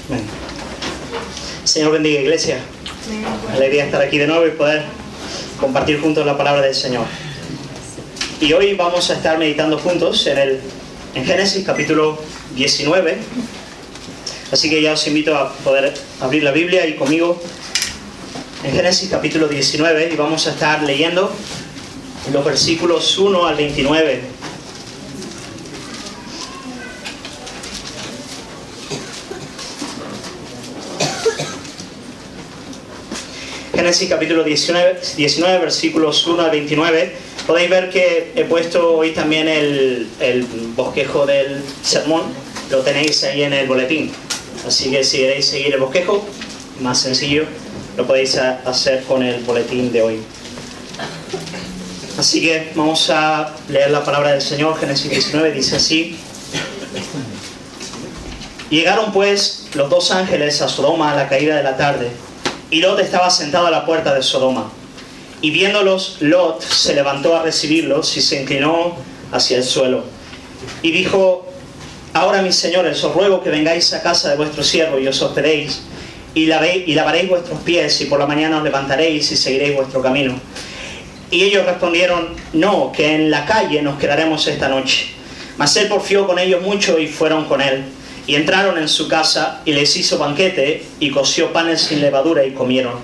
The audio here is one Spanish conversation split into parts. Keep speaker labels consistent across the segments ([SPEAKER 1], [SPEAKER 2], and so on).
[SPEAKER 1] Amén. Señor bendiga, iglesia. Alegría estar aquí de nuevo y poder compartir juntos la palabra del Señor. Y hoy vamos a estar meditando juntos en Génesis capítulo 19. Así que ya os invito a poder abrir la Biblia y conmigo en Génesis capítulo 19, y vamos a estar leyendo los versículos 1 al 29. Génesis capítulo 19, versículos 1 al 29. Podéis ver que he puesto hoy también el bosquejo del sermón. Lo tenéis ahí en el boletín. Así que si queréis seguir el bosquejo, más sencillo, lo podéis hacer con el boletín de hoy. Así que vamos a leer la palabra del Señor. Génesis 19 dice así: Llegaron pues los dos ángeles a Sodoma a la caída de la tarde, y Lot estaba sentado a la puerta de Sodoma. Y viéndolos, Lot se levantó a recibirlos y se inclinó hacia el suelo. Y dijo: Ahora, mis señores, os ruego que vengáis a casa de vuestro siervo y os hospedéis, y lavaréis vuestros pies, y por la mañana os levantaréis y seguiréis vuestro camino. Y ellos respondieron: No, que en la calle nos quedaremos esta noche. Mas él porfió con ellos mucho y fueron con él. Y entraron en su casa y les hizo banquete y coció panes sin levadura y comieron.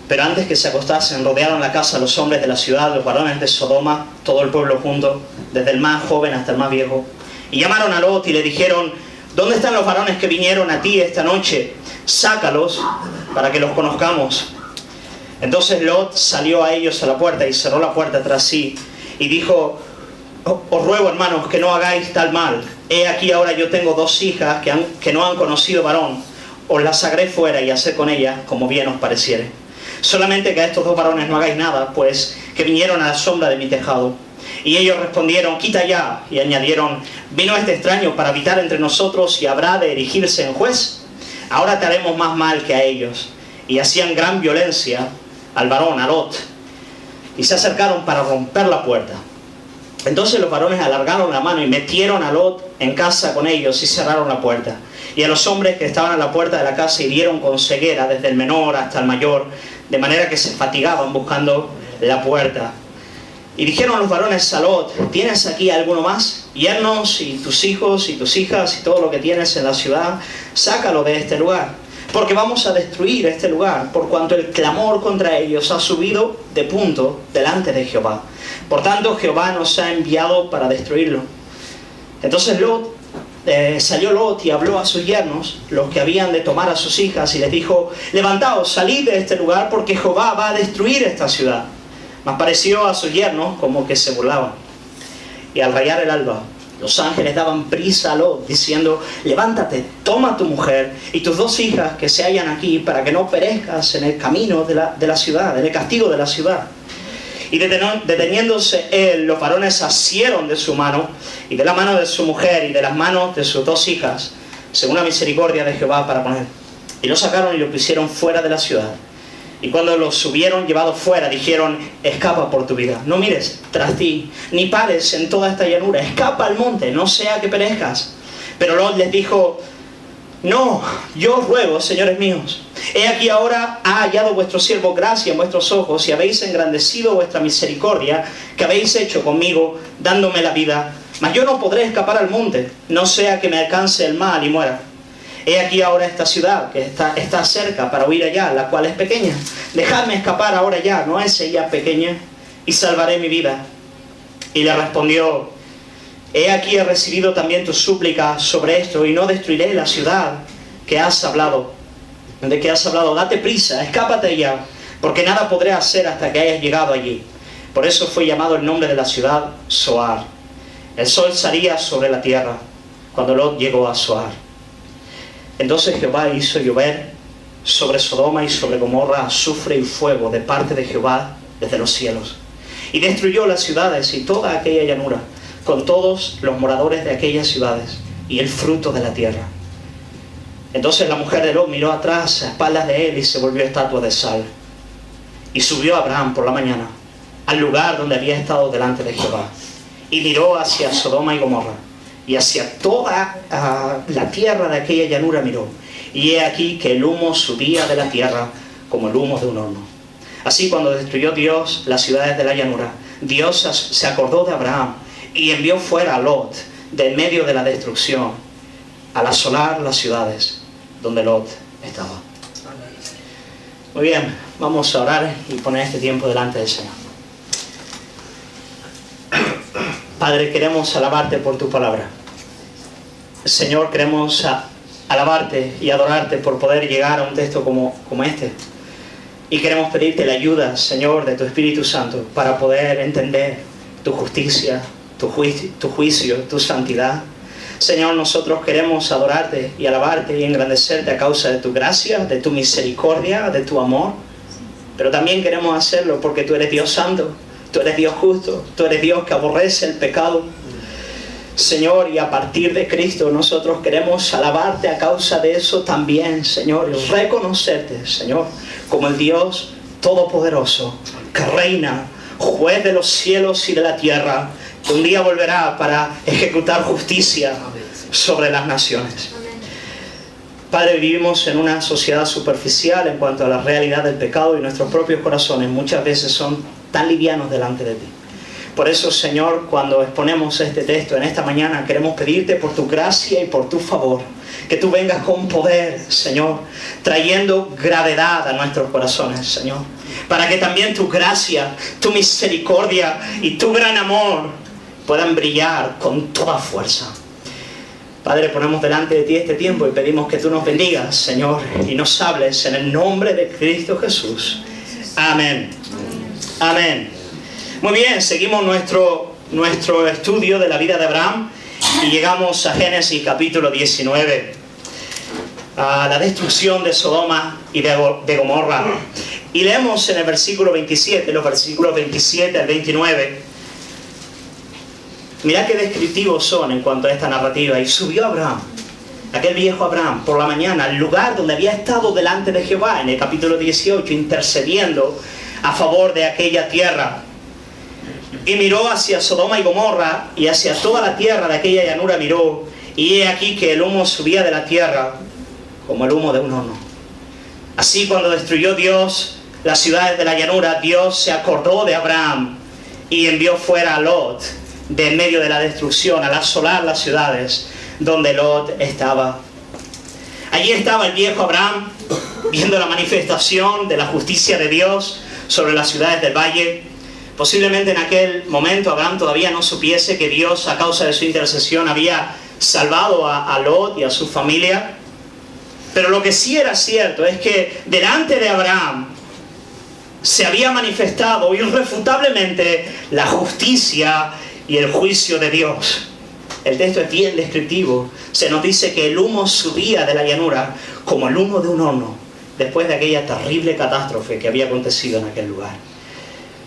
[SPEAKER 1] Pero antes que se acostasen, rodearon la casa los hombres de la ciudad, los varones de Sodoma, todo el pueblo junto, desde el más joven hasta el más viejo. Y llamaron a Lot y le dijeron: ¿Dónde están los varones que vinieron a ti esta noche? Sácalos para que los conozcamos. Entonces Lot salió a ellos a la puerta y cerró la puerta tras sí y dijo: Os ruego, hermanos, que no hagáis tal mal. He aquí ahora yo tengo dos hijas que no han conocido varón. Os las sacaré fuera y haced con ellas como bien os pareciere. Solamente que a estos dos varones no hagáis nada, pues que vinieron a la sombra de mi tejado. Y ellos respondieron: Quita ya. Y añadieron: ¿Vino este extraño para habitar entre nosotros y habrá de erigirse en juez? Ahora te haremos más mal que a ellos. Y hacían gran violencia al varón, a Lot, y se acercaron para romper la puerta. Entonces los varones alargaron la mano y metieron a Lot en casa con ellos y cerraron la puerta. Y a los hombres que estaban a la puerta de la casa hirieron con ceguera desde el menor hasta el mayor, de manera que se fatigaban buscando la puerta. Y dijeron los varones a Lot: ¿Tienes aquí alguno más? Yernos y tus hijos y tus hijas y todo lo que tienes en la ciudad, sácalo de este lugar, porque vamos a destruir este lugar, por cuanto el clamor contra ellos ha subido de punto delante de Jehová. Por tanto, Jehová nos ha enviado para destruirlo. Entonces salió Lot y habló a sus yernos, los que habían de tomar a sus hijas, y les dijo: Levantaos, salid de este lugar, porque Jehová va a destruir esta ciudad. Mas pareció a sus yernos como que se burlaban. Y al rayar el alba, los ángeles daban prisa a Lot, diciendo: Levántate, toma tu mujer y tus dos hijas que se hallan aquí, para que no perezcas en el camino de la ciudad, en el castigo de la ciudad. Y deteniéndose él, los varones asieron de su mano, y de la mano de su mujer, y de las manos de sus dos hijas, según la misericordia de Jehová para con él. Y lo sacaron y lo pusieron fuera de la ciudad. Y cuando los hubieron llevado fuera, dijeron: Escapa por tu vida, no mires tras ti, ni pares en toda esta llanura, escapa al monte, no sea que perezcas. Pero Lot les dijo: No, yo os ruego, señores míos, he aquí ahora ha hallado vuestro siervo gracia en vuestros ojos, y habéis engrandecido vuestra misericordia que habéis hecho conmigo, dándome la vida. Mas yo no podré escapar al monte, no sea que me alcance el mal y muera. He aquí ahora esta ciudad que está cerca para huir allá, la cual es pequeña. Dejadme escapar ahora ya, ¿no es ella pequeña? Y salvaré mi vida. Y le respondió: He aquí he recibido también tu súplica sobre esto, y no destruiré la ciudad de que has hablado. Date prisa, escápate ya, porque nada podré hacer hasta que hayas llegado allí. Por eso fue llamado el nombre de la ciudad Zoar. El sol salía sobre la tierra cuando Lot llegó a Zoar. Entonces Jehová hizo llover sobre Sodoma y sobre Gomorra azufre y fuego de parte de Jehová desde los cielos. Y destruyó las ciudades y toda aquella llanura, con todos los moradores de aquellas ciudades y el fruto de la tierra. Entonces la mujer de Lot miró atrás a espaldas de él y se volvió estatua de sal. Y subió Abraham por la mañana al lugar donde había estado delante de Jehová, y miró hacia Sodoma y Gomorra, y hacia toda la tierra de aquella llanura miró. Y he aquí que el humo subía de la tierra como el humo de un horno. Así, cuando destruyó Dios las ciudades de la llanura, Dios se acordó de Abraham y envió fuera a Lot de en medio de la destrucción, al asolar las ciudades donde Lot estaba. Muy bien, vamos a orar y poner este tiempo delante del Señor. Padre, queremos alabarte por tu palabra. Señor, queremos alabarte y adorarte por poder llegar a un texto como este. Y queremos pedirte la ayuda, Señor, de tu Espíritu Santo para poder entender tu justicia, tu juicio, tu santidad. Señor, nosotros queremos adorarte y alabarte y engrandecerte a causa de tu gracia, de tu misericordia, de tu amor. Pero también queremos hacerlo porque tú eres Dios santo, tú eres Dios justo, tú eres Dios que aborrece el pecado. Señor, y a partir de Cristo nosotros queremos alabarte a causa de eso también, Señor, y reconocerte, Señor, como el Dios todopoderoso, que reina, juez de los cielos y de la tierra, que un día volverá para ejecutar justicia sobre las naciones. Padre, vivimos en una sociedad superficial en cuanto a la realidad del pecado, y nuestros propios corazones muchas veces son tan livianos delante de ti. Por eso, Señor, cuando exponemos este texto en esta mañana, queremos pedirte por tu gracia y por tu favor, que tú vengas con poder, Señor, trayendo gravedad a nuestros corazones, Señor, para que también tu gracia, tu misericordia y tu gran amor puedan brillar con toda fuerza. Padre, ponemos delante de ti este tiempo y pedimos que tú nos bendigas, Señor, y nos hables en el nombre de Cristo Jesús. Amén. Amén. Muy bien, seguimos nuestro estudio de la vida de Abraham y llegamos a Génesis capítulo 19, a la destrucción de Sodoma y de Gomorra. Y leemos en el versículo 27, los versículos 27 al 29. Mirad qué descriptivos son en cuanto a esta narrativa. Y subió Abraham, aquel viejo Abraham, por la mañana al lugar donde había estado delante de Jehová, en el capítulo 18, intercediendo a favor de aquella tierra. Y miró hacia Sodoma y Gomorra, y hacia toda la tierra de aquella llanura miró, y he aquí que el humo subía de la tierra como el humo de un horno. Así, cuando destruyó Dios las ciudades de la llanura, Dios se acordó de Abraham y envió fuera a Lot de en medio de la destrucción, al asolar las ciudades donde Lot estaba. Allí estaba el viejo Abraham, viendo la manifestación de la justicia de Dios sobre las ciudades del valle. Posiblemente en aquel momento Abraham todavía no supiese que Dios, a causa de su intercesión, había salvado a Lot y a su familia. Pero lo que sí era cierto es que delante de Abraham se había manifestado irrefutablemente la justicia y el juicio de Dios. El texto es bien descriptivo. Se nos dice que el humo subía de la llanura como el humo de un horno, después de aquella terrible catástrofe que había acontecido en aquel lugar.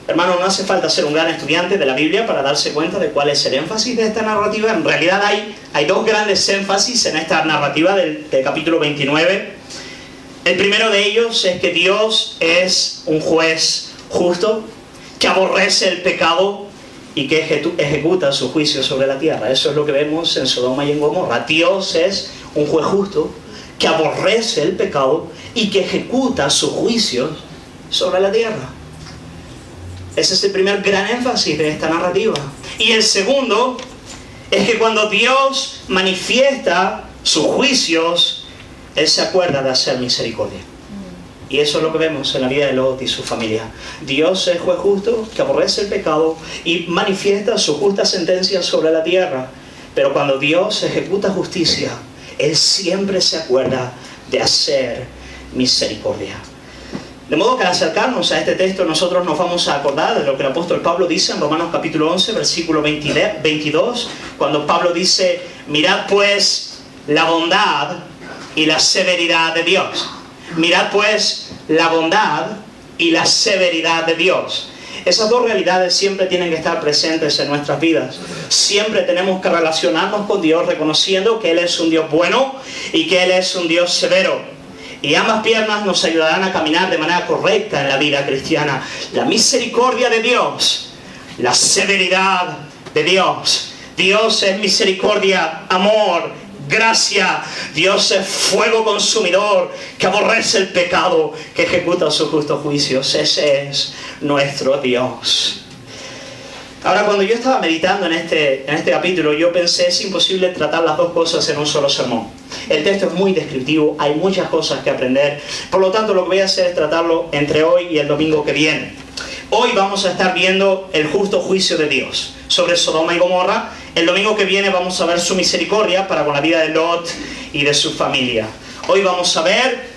[SPEAKER 1] Hermano, no hace falta ser un gran estudiante de la Biblia para darse cuenta de cuál es el énfasis de esta narrativa. En realidad hay dos grandes énfasis en esta narrativa del capítulo 29. El primero de ellos es que Dios es un juez justo, que aborrece el pecado y que ejecuta su juicio sobre la tierra. Eso es lo que vemos en Sodoma y en Gomorra. Dios es un juez justo, que aborrece el pecado y que ejecuta su juicio sobre la tierra. Ese es el primer gran énfasis de esta narrativa. Y el segundo es que cuando Dios manifiesta sus juicios, Él se acuerda de hacer misericordia. Y eso es lo que vemos en la vida de Lot y su familia. Dios es juez justo, que aborrece el pecado y manifiesta su justa sentencia sobre la tierra. Pero cuando Dios ejecuta justicia, Él siempre se acuerda de hacer misericordia. De modo que al acercarnos a este texto, nosotros nos vamos a acordar de lo que el apóstol Pablo dice en Romanos capítulo 11, versículo 22, cuando Pablo dice: mirad pues la bondad y la severidad de Dios. Mirad pues la bondad y la severidad de Dios. Esas dos realidades siempre tienen que estar presentes en nuestras vidas. Siempre tenemos que relacionarnos con Dios reconociendo que Él es un Dios bueno y que Él es un Dios severo. Y ambas piernas nos ayudarán a caminar de manera correcta en la vida cristiana. La misericordia de Dios, la severidad de Dios, Dios es misericordia, amor, gracia. Dios es fuego consumidor que aborrece el pecado, que ejecuta sus justos juicios. Ese es nuestro Dios. Ahora, cuando yo estaba meditando en este capítulo, yo pensé, es imposible tratar las dos cosas en un solo sermón. El texto es muy descriptivo, hay muchas cosas que aprender. Por lo tanto, lo que voy a hacer es tratarlo entre hoy y el domingo que viene. Hoy vamos a estar viendo el justo juicio de Dios sobre Sodoma y Gomorra. El domingo que viene vamos a ver su misericordia para con la vida de Lot y de su familia. Hoy vamos a ver,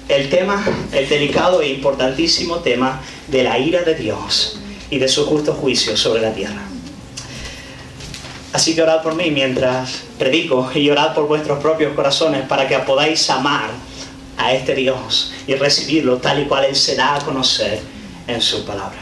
[SPEAKER 1] el delicado e importantísimo tema de la ira de Dios y de su justo juicio sobre la tierra. Así que orad por mí mientras predico y orad por vuestros propios corazones para que podáis amar a este Dios y recibirlo tal y cual Él se da a conocer en su palabra.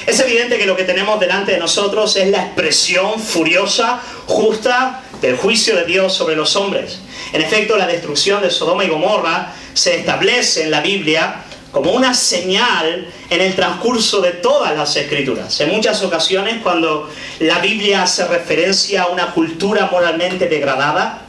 [SPEAKER 1] Es evidente que lo que tenemos delante de nosotros es la expresión furiosa, justa del juicio de Dios sobre los hombres. En efecto, la destrucción de Sodoma y Gomorra se establece en la Biblia como una señal en el transcurso de todas las Escrituras. En muchas ocasiones, cuando la Biblia hace referencia a una cultura moralmente degradada,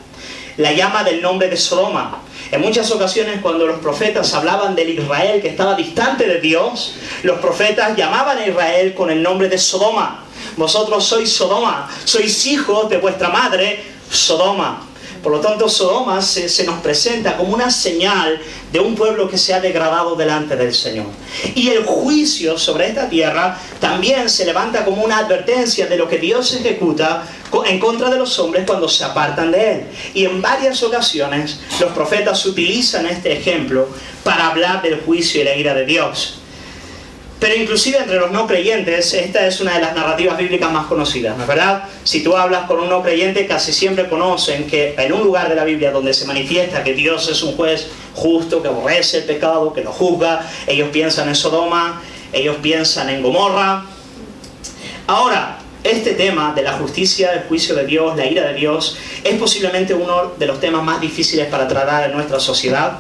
[SPEAKER 1] la llama del nombre de Sodoma. En muchas ocasiones, cuando los profetas hablaban del Israel que estaba distante de Dios, los profetas llamaban a Israel con el nombre de Sodoma. Vosotros sois Sodoma, sois hijos de vuestra madre Sodoma. Por lo tanto, Sodoma se nos presenta como una señal de un pueblo que se ha degradado delante del Señor. Y el juicio sobre esta tierra también se levanta como una advertencia de lo que Dios ejecuta en contra de los hombres cuando se apartan de Él. Y en varias ocasiones los profetas utilizan este ejemplo para hablar del juicio y la ira de Dios. Pero inclusive entre los no creyentes, esta es una de las narrativas bíblicas más conocidas, ¿no es verdad? Si tú hablas con un no creyente, casi siempre conocen que en un lugar de la Biblia donde se manifiesta que Dios es un juez justo, que aborrece el pecado, que lo juzga, ellos piensan en Sodoma, ellos piensan en Gomorra. Ahora, este tema de la justicia, el juicio de Dios, la ira de Dios, es posiblemente uno de los temas más difíciles para tratar en nuestra sociedad.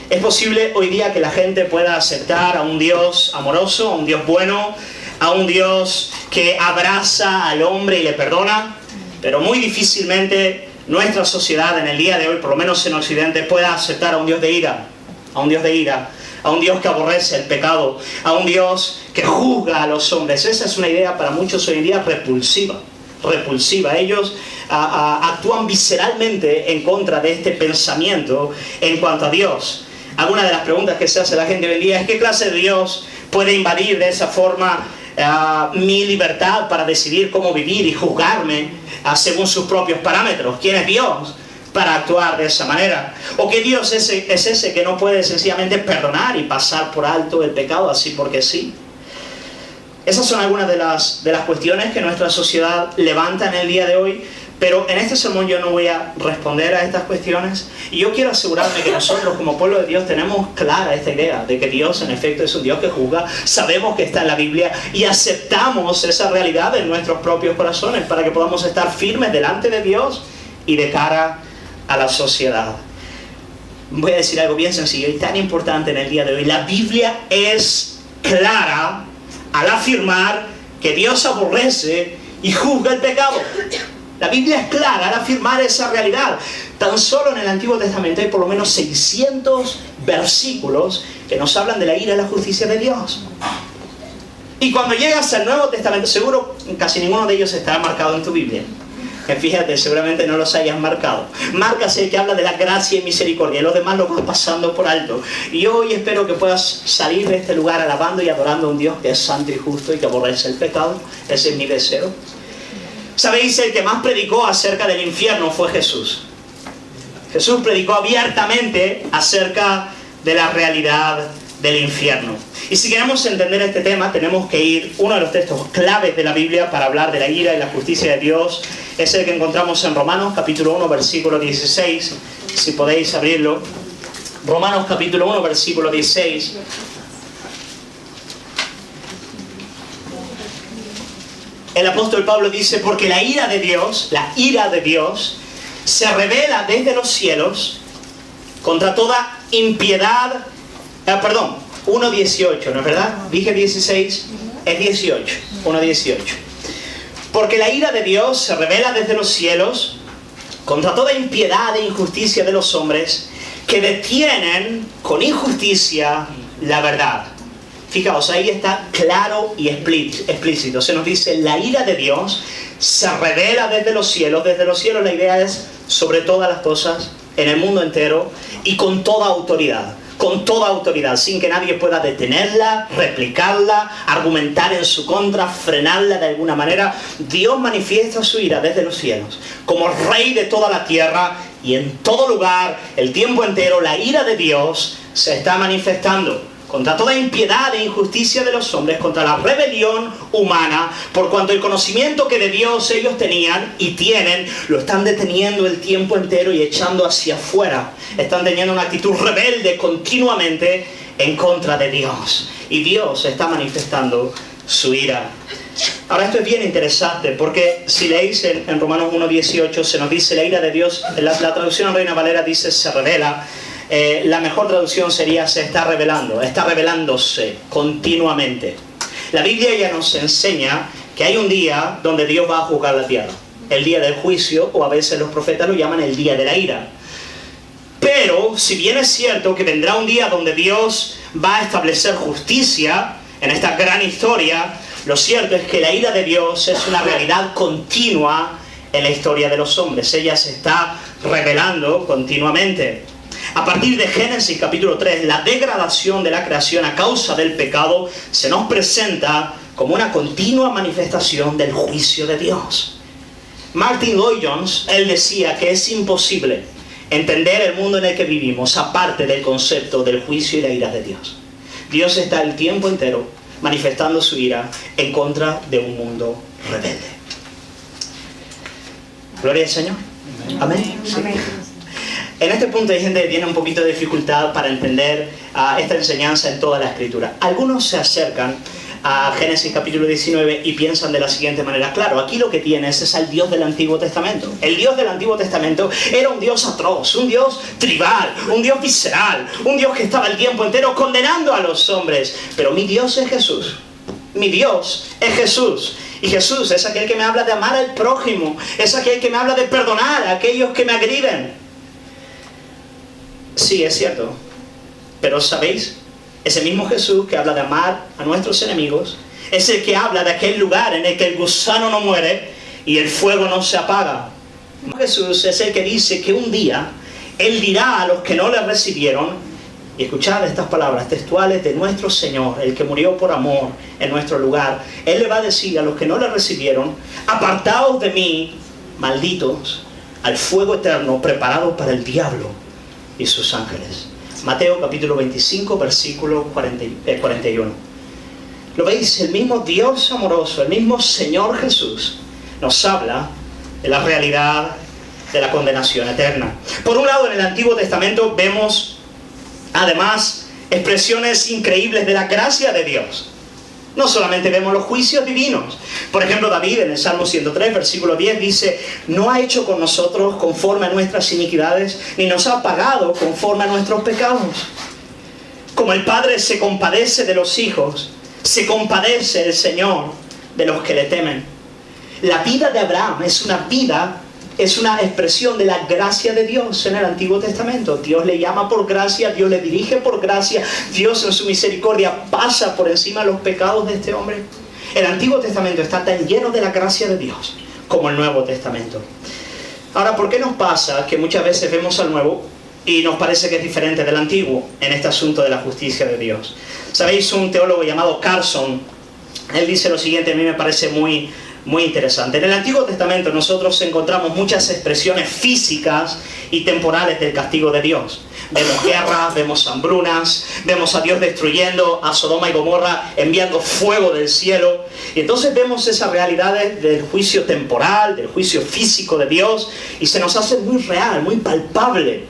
[SPEAKER 1] Es posible hoy día que la gente pueda aceptar a un Dios amoroso, a un Dios bueno, a un Dios que abraza al hombre y le perdona, pero muy difícilmente nuestra sociedad en el día de hoy, por lo menos en Occidente, pueda aceptar a un Dios de ira, a un Dios de ira, a un Dios que aborrece el pecado, a un Dios que juzga a los hombres. Esa es una idea para muchos hoy en día repulsiva. Ellos actúan visceralmente en contra de este pensamiento en cuanto a Dios. Alguna de las preguntas que se hace la gente hoy en día es: ¿qué clase de Dios puede invadir de esa forma mi libertad para decidir cómo vivir y juzgarme según sus propios parámetros? ¿Quién es Dios para actuar de esa manera? ¿O qué Dios es ese que no puede sencillamente perdonar y pasar por alto el pecado así porque sí? Esas son algunas de las cuestiones que nuestra sociedad levanta en el día de hoy. Pero en este sermón yo no voy a responder a estas cuestiones. Y yo quiero asegurarme que nosotros como pueblo de Dios tenemos clara esta idea de que Dios en efecto es un Dios que juzga. Sabemos que está en la Biblia y aceptamos esa realidad en nuestros propios corazones para que podamos estar firmes delante de Dios y de cara a la sociedad. Voy a decir algo bien sencillo y tan importante en el día de hoy. La Biblia es clara al afirmar que Dios aborrece y juzga el pecado. La Biblia es clara al afirmar esa realidad. Tan solo en el Antiguo Testamento hay por lo menos 600 versículos que nos hablan de la ira y la justicia de Dios. Y cuando llegas al Nuevo Testamento, seguro casi ninguno de ellos estará marcado en tu Biblia. Fíjate, seguramente no los hayas marcado. Márcase el que habla de la gracia y misericordia, y los demás lo vas pasando por alto. Y hoy espero que puedas salir de este lugar alabando y adorando a un Dios que es santo y justo y que aborrece el pecado. Ese es mi deseo. Sabéis, el que más predicó acerca del infierno fue Jesús. Jesús predicó abiertamente acerca de la realidad del infierno. Y si queremos entender este tema, tenemos que ir, uno de los textos claves de la Biblia para hablar de la ira y la justicia de Dios es el que encontramos en Romanos capítulo 1 versículo 16. Si podéis abrirlo. Romanos capítulo 1 versículo 16. El apóstol Pablo dice: porque la ira de Dios, se revela desde los cielos contra toda impiedad. 1.18, ¿no es verdad? Dije 16, es 18. 1.18. Porque la ira de Dios se revela desde los cielos contra toda impiedad e injusticia de los hombres que detienen con injusticia la verdad. Fijaos, ahí está claro y explícito. Se nos dice, la ira de Dios se revela desde los cielos. Desde los cielos la idea es sobre todas las cosas, en el mundo entero, y con toda autoridad. Con toda autoridad, sin que nadie pueda detenerla, replicarla, argumentar en su contra, frenarla de alguna manera. Dios manifiesta su ira desde los cielos, como Rey de toda la tierra, y en todo lugar, el tiempo entero, la ira de Dios se está manifestando contra toda impiedad e injusticia de los hombres, contra la rebelión humana, por cuanto el conocimiento que de Dios ellos tenían y tienen, lo están deteniendo el tiempo entero y echando hacia afuera. Están teniendo una actitud rebelde continuamente en contra de Dios. Y Dios está manifestando su ira. Ahora, esto es bien interesante, porque si leéis en Romanos 1:18, se nos dice la ira de Dios, la traducción Reina Valera dice se revela. La mejor traducción sería se está revelando, está revelándose continuamente. La Biblia ya nos enseña que hay un día donde Dios va a juzgar la tierra, el día del juicio, o a veces los profetas lo llaman el día de la ira. Pero si bien es cierto que vendrá un día donde Dios va a establecer justicia en esta gran historia, lo cierto es que la ira de Dios es una realidad continua en la historia de los hombres. Ella se está revelando continuamente. A partir de Génesis capítulo 3, la degradación de la creación a causa del pecado se nos presenta como una continua manifestación del juicio de Dios. Martin Lloyd-Jones, él decía que es imposible entender el mundo en el que vivimos aparte del concepto del juicio y la ira de Dios. Dios está el tiempo entero manifestando su ira en contra de un mundo rebelde. Gloria al Señor. Amén. Sí. En este punto hay gente que tiene un poquito de dificultad para entender esta enseñanza en toda la Escritura. Algunos se acercan a Génesis capítulo 19 y piensan de la siguiente manera: claro, aquí lo que tienes es al Dios del Antiguo Testamento. El Dios del Antiguo Testamento era un Dios atroz, un Dios tribal, un Dios visceral, un Dios que estaba el tiempo entero condenando a los hombres. Pero mi Dios es Jesús. Mi Dios es Jesús. Y Jesús es aquel que me habla de amar al prójimo, es aquel que me habla de perdonar a aquellos que me agriden. Sí, es cierto, pero ¿sabéis? Ese mismo Jesús que habla de amar a nuestros enemigos es el que habla de aquel lugar en el que el gusano no muere y el fuego no se apaga. Jesús es el que dice que un día Él dirá a los que no le recibieron, y escuchad estas palabras textuales de nuestro Señor, el que murió por amor en nuestro lugar. Él le va a decir a los que no le recibieron: apartaos de mí, malditos, al fuego eterno preparado para el diablo y sus ángeles. Mateo capítulo 25, versículo 41. ¿Lo veis? El mismo Dios amoroso, el mismo Señor Jesús nos habla de la realidad de la condenación eterna. Por un lado, en el Antiguo Testamento vemos además expresiones increíbles de la gracia de Dios. No solamente vemos los juicios divinos. Por ejemplo, David en el Salmo 103, versículo 10 dice: no ha hecho con nosotros conforme a nuestras iniquidades, ni nos ha pagado conforme a nuestros pecados. Como el Padre se compadece de los hijos, se compadece el Señor de los que le temen. La vida de Abraham es una expresión de la gracia de Dios en el Antiguo Testamento. Dios le llama por gracia, Dios le dirige por gracia, Dios en su misericordia pasa por encima de los pecados de este hombre. El Antiguo Testamento está tan lleno de la gracia de Dios como el Nuevo Testamento. Ahora, ¿por qué nos pasa que muchas veces vemos al Nuevo y nos parece que es diferente del Antiguo en este asunto de la justicia de Dios? ¿Sabéis? Un teólogo llamado Carson, él dice lo siguiente, a mí me parece muy interesante. En el Antiguo Testamento nosotros encontramos muchas expresiones físicas y temporales del castigo de Dios. Vemos guerras, vemos hambrunas, vemos a Dios destruyendo a Sodoma y Gomorra, enviando fuego del cielo. Y entonces vemos esas realidades del juicio temporal, del juicio físico de Dios, y se nos hace muy real, muy palpable.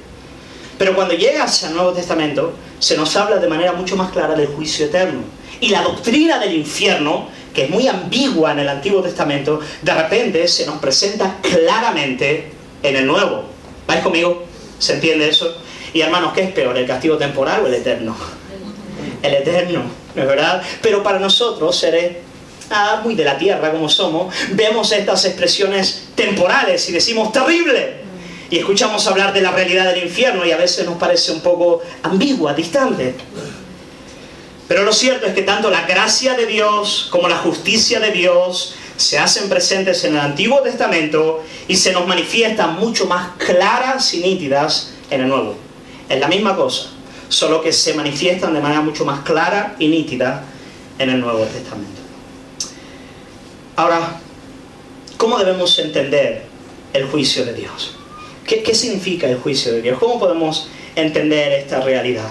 [SPEAKER 1] Pero cuando llegas al Nuevo Testamento, se nos habla de manera mucho más clara del juicio eterno. Y la doctrina del infierno, que es muy ambigua en el Antiguo Testamento, de repente se nos presenta claramente en el Nuevo. ¿Vais conmigo? ¿Se entiende eso? Y hermanos, ¿qué es peor, el castigo temporal o el eterno? El eterno, ¿no es verdad? Pero para nosotros, seres muy de la tierra como somos, vemos estas expresiones temporales y decimos terrible. Y escuchamos hablar de la realidad del infierno y a veces nos parece un poco ambigua, distante. Pero lo cierto es que tanto la gracia de Dios como la justicia de Dios se hacen presentes en el Antiguo Testamento y se nos manifiestan mucho más claras y nítidas en el Nuevo. Es la misma cosa, solo que se manifiestan de manera mucho más clara y nítida en el Nuevo Testamento. Ahora, ¿cómo debemos entender el juicio de Dios? ¿Qué significa el juicio de Dios? ¿Cómo podemos entender esta realidad?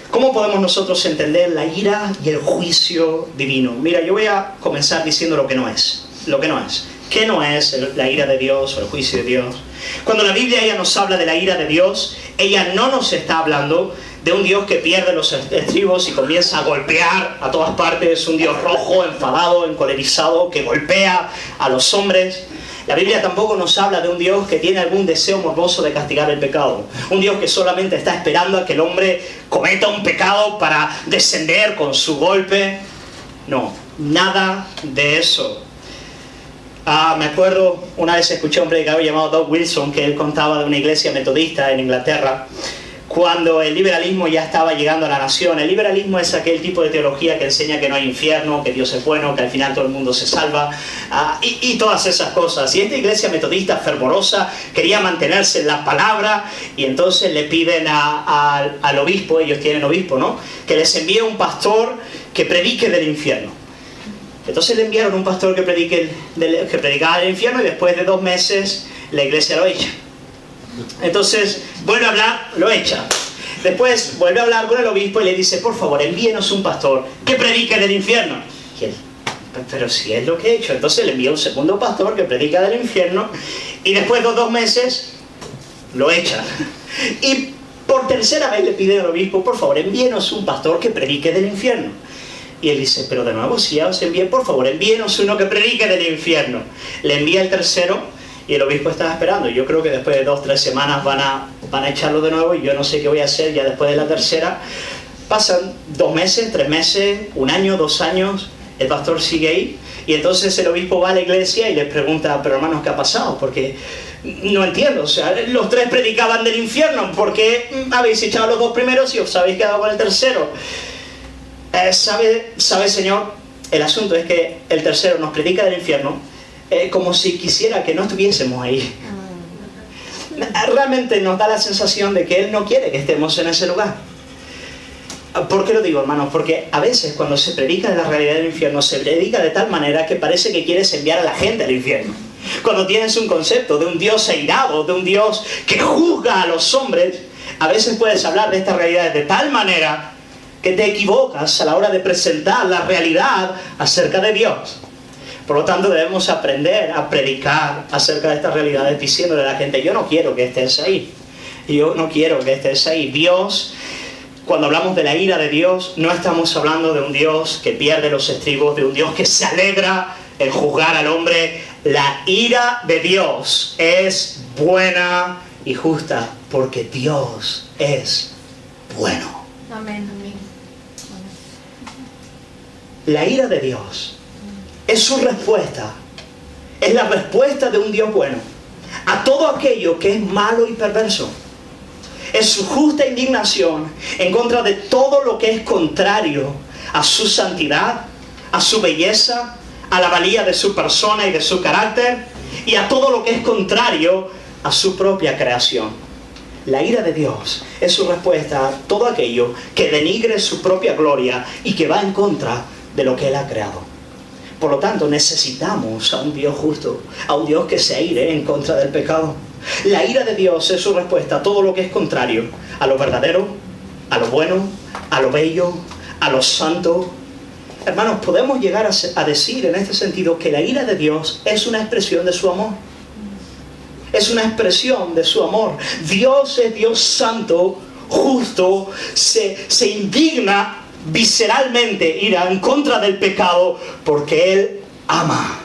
[SPEAKER 1] ¿Cómo podemos nosotros entender la ira y el juicio divino? Mira, yo voy a comenzar diciendo lo que no es. Lo que no es. ¿Qué no es la ira de Dios o el juicio de Dios? Cuando la Biblia ella nos habla de la ira de Dios, ella no nos está hablando de un Dios que pierde los estribos y comienza a golpear a todas partes, un Dios rojo, enfadado, encolerizado, que golpea a los hombres. La Biblia tampoco nos habla de un Dios que tiene algún deseo morboso de castigar el pecado. Un Dios que solamente está esperando a que el hombre cometa un pecado para descender con su golpe. No, nada de eso. Me acuerdo, una vez escuché a un predicador llamado Doug Wilson, que él contaba de una iglesia metodista en Inglaterra, cuando el liberalismo ya estaba llegando a la nación. El liberalismo es aquel tipo de teología que enseña que no hay infierno, que Dios es bueno, que al final todo el mundo se salva, y todas esas cosas. Y esta iglesia metodista fervorosa quería mantenerse en la palabra, y entonces le piden al obispo, ellos tienen obispo, ¿no?, que les envíe un pastor que predique del infierno. Entonces le enviaron un pastor que predicaba del infierno, y después de 2 meses la iglesia lo echa. Entonces vuelve a hablar, lo echa. Después vuelve a hablar con el obispo y le dice: por favor, envíenos un pastor que predique del infierno. Y él: pero si es lo que he hecho. Entonces le envía un segundo pastor que predica del infierno, y después de 2 meses lo echa. Y por tercera vez le pide al obispo: por favor, envíenos un pastor que predique del infierno. Y él dice: pero de nuevo, si ya os envié, por favor, envíenos uno que predique del infierno. Le envía el tercero. Y el obispo estaba esperando. Yo creo que después de 2 o 3 semanas van a echarlo de nuevo, y yo no sé qué voy a hacer ya después de la tercera. Pasan 2 meses, 3 meses, 1 año, 2 años, el pastor sigue ahí, y entonces el obispo va a la iglesia y les pregunta: pero hermanos, ¿qué ha pasado? Porque no entiendo, o sea, los 3 predicaban del infierno, ¿por qué habéis echado a los 2 primeros y os habéis quedado con el tercero? ¿Sabe, señor? El asunto es que el tercero nos predica del infierno como si quisiera que no estuviésemos ahí. Realmente nos da la sensación de que Él no quiere que estemos en ese lugar. ¿Por qué lo digo, hermanos? Porque a veces cuando se predica de la realidad del infierno, se predica de tal manera que parece que quieres enviar a la gente al infierno. Cuando tienes un concepto de un Dios airado, de un Dios que juzga a los hombres, a veces puedes hablar de estas realidades de tal manera que te equivocas a la hora de presentar la realidad acerca de Dios. Por lo tanto, debemos aprender a predicar acerca de estas realidades diciéndole a la gente: yo no quiero que estés ahí. Yo no quiero que estés ahí. Dios, cuando hablamos de la ira de Dios, no estamos hablando de un Dios que pierde los estribos, de un Dios que se alegra en juzgar al hombre. La ira de Dios es buena y justa, porque Dios es bueno.
[SPEAKER 2] Amén.
[SPEAKER 1] La ira de Dios es su respuesta, es la respuesta de un Dios bueno a todo aquello que es malo y perverso. Es su justa indignación en contra de todo lo que es contrario a su santidad, a su belleza, a la valía de su persona y de su carácter, y a todo lo que es contrario a su propia creación. La ira de Dios es su respuesta a todo aquello que denigre su propia gloria y que va en contra de lo que Él ha creado. Por lo tanto, necesitamos a un Dios justo, a un Dios que se aire en contra del pecado. La ira de Dios es su respuesta a todo lo que es contrario a lo verdadero, a lo bueno, a lo bello, a lo santo. Hermanos, podemos llegar a decir en este sentido que la ira de Dios es una expresión de su amor. Es una expresión de su amor. Dios es Dios santo, justo, se indigna visceralmente, ira en contra del pecado, porque Él ama.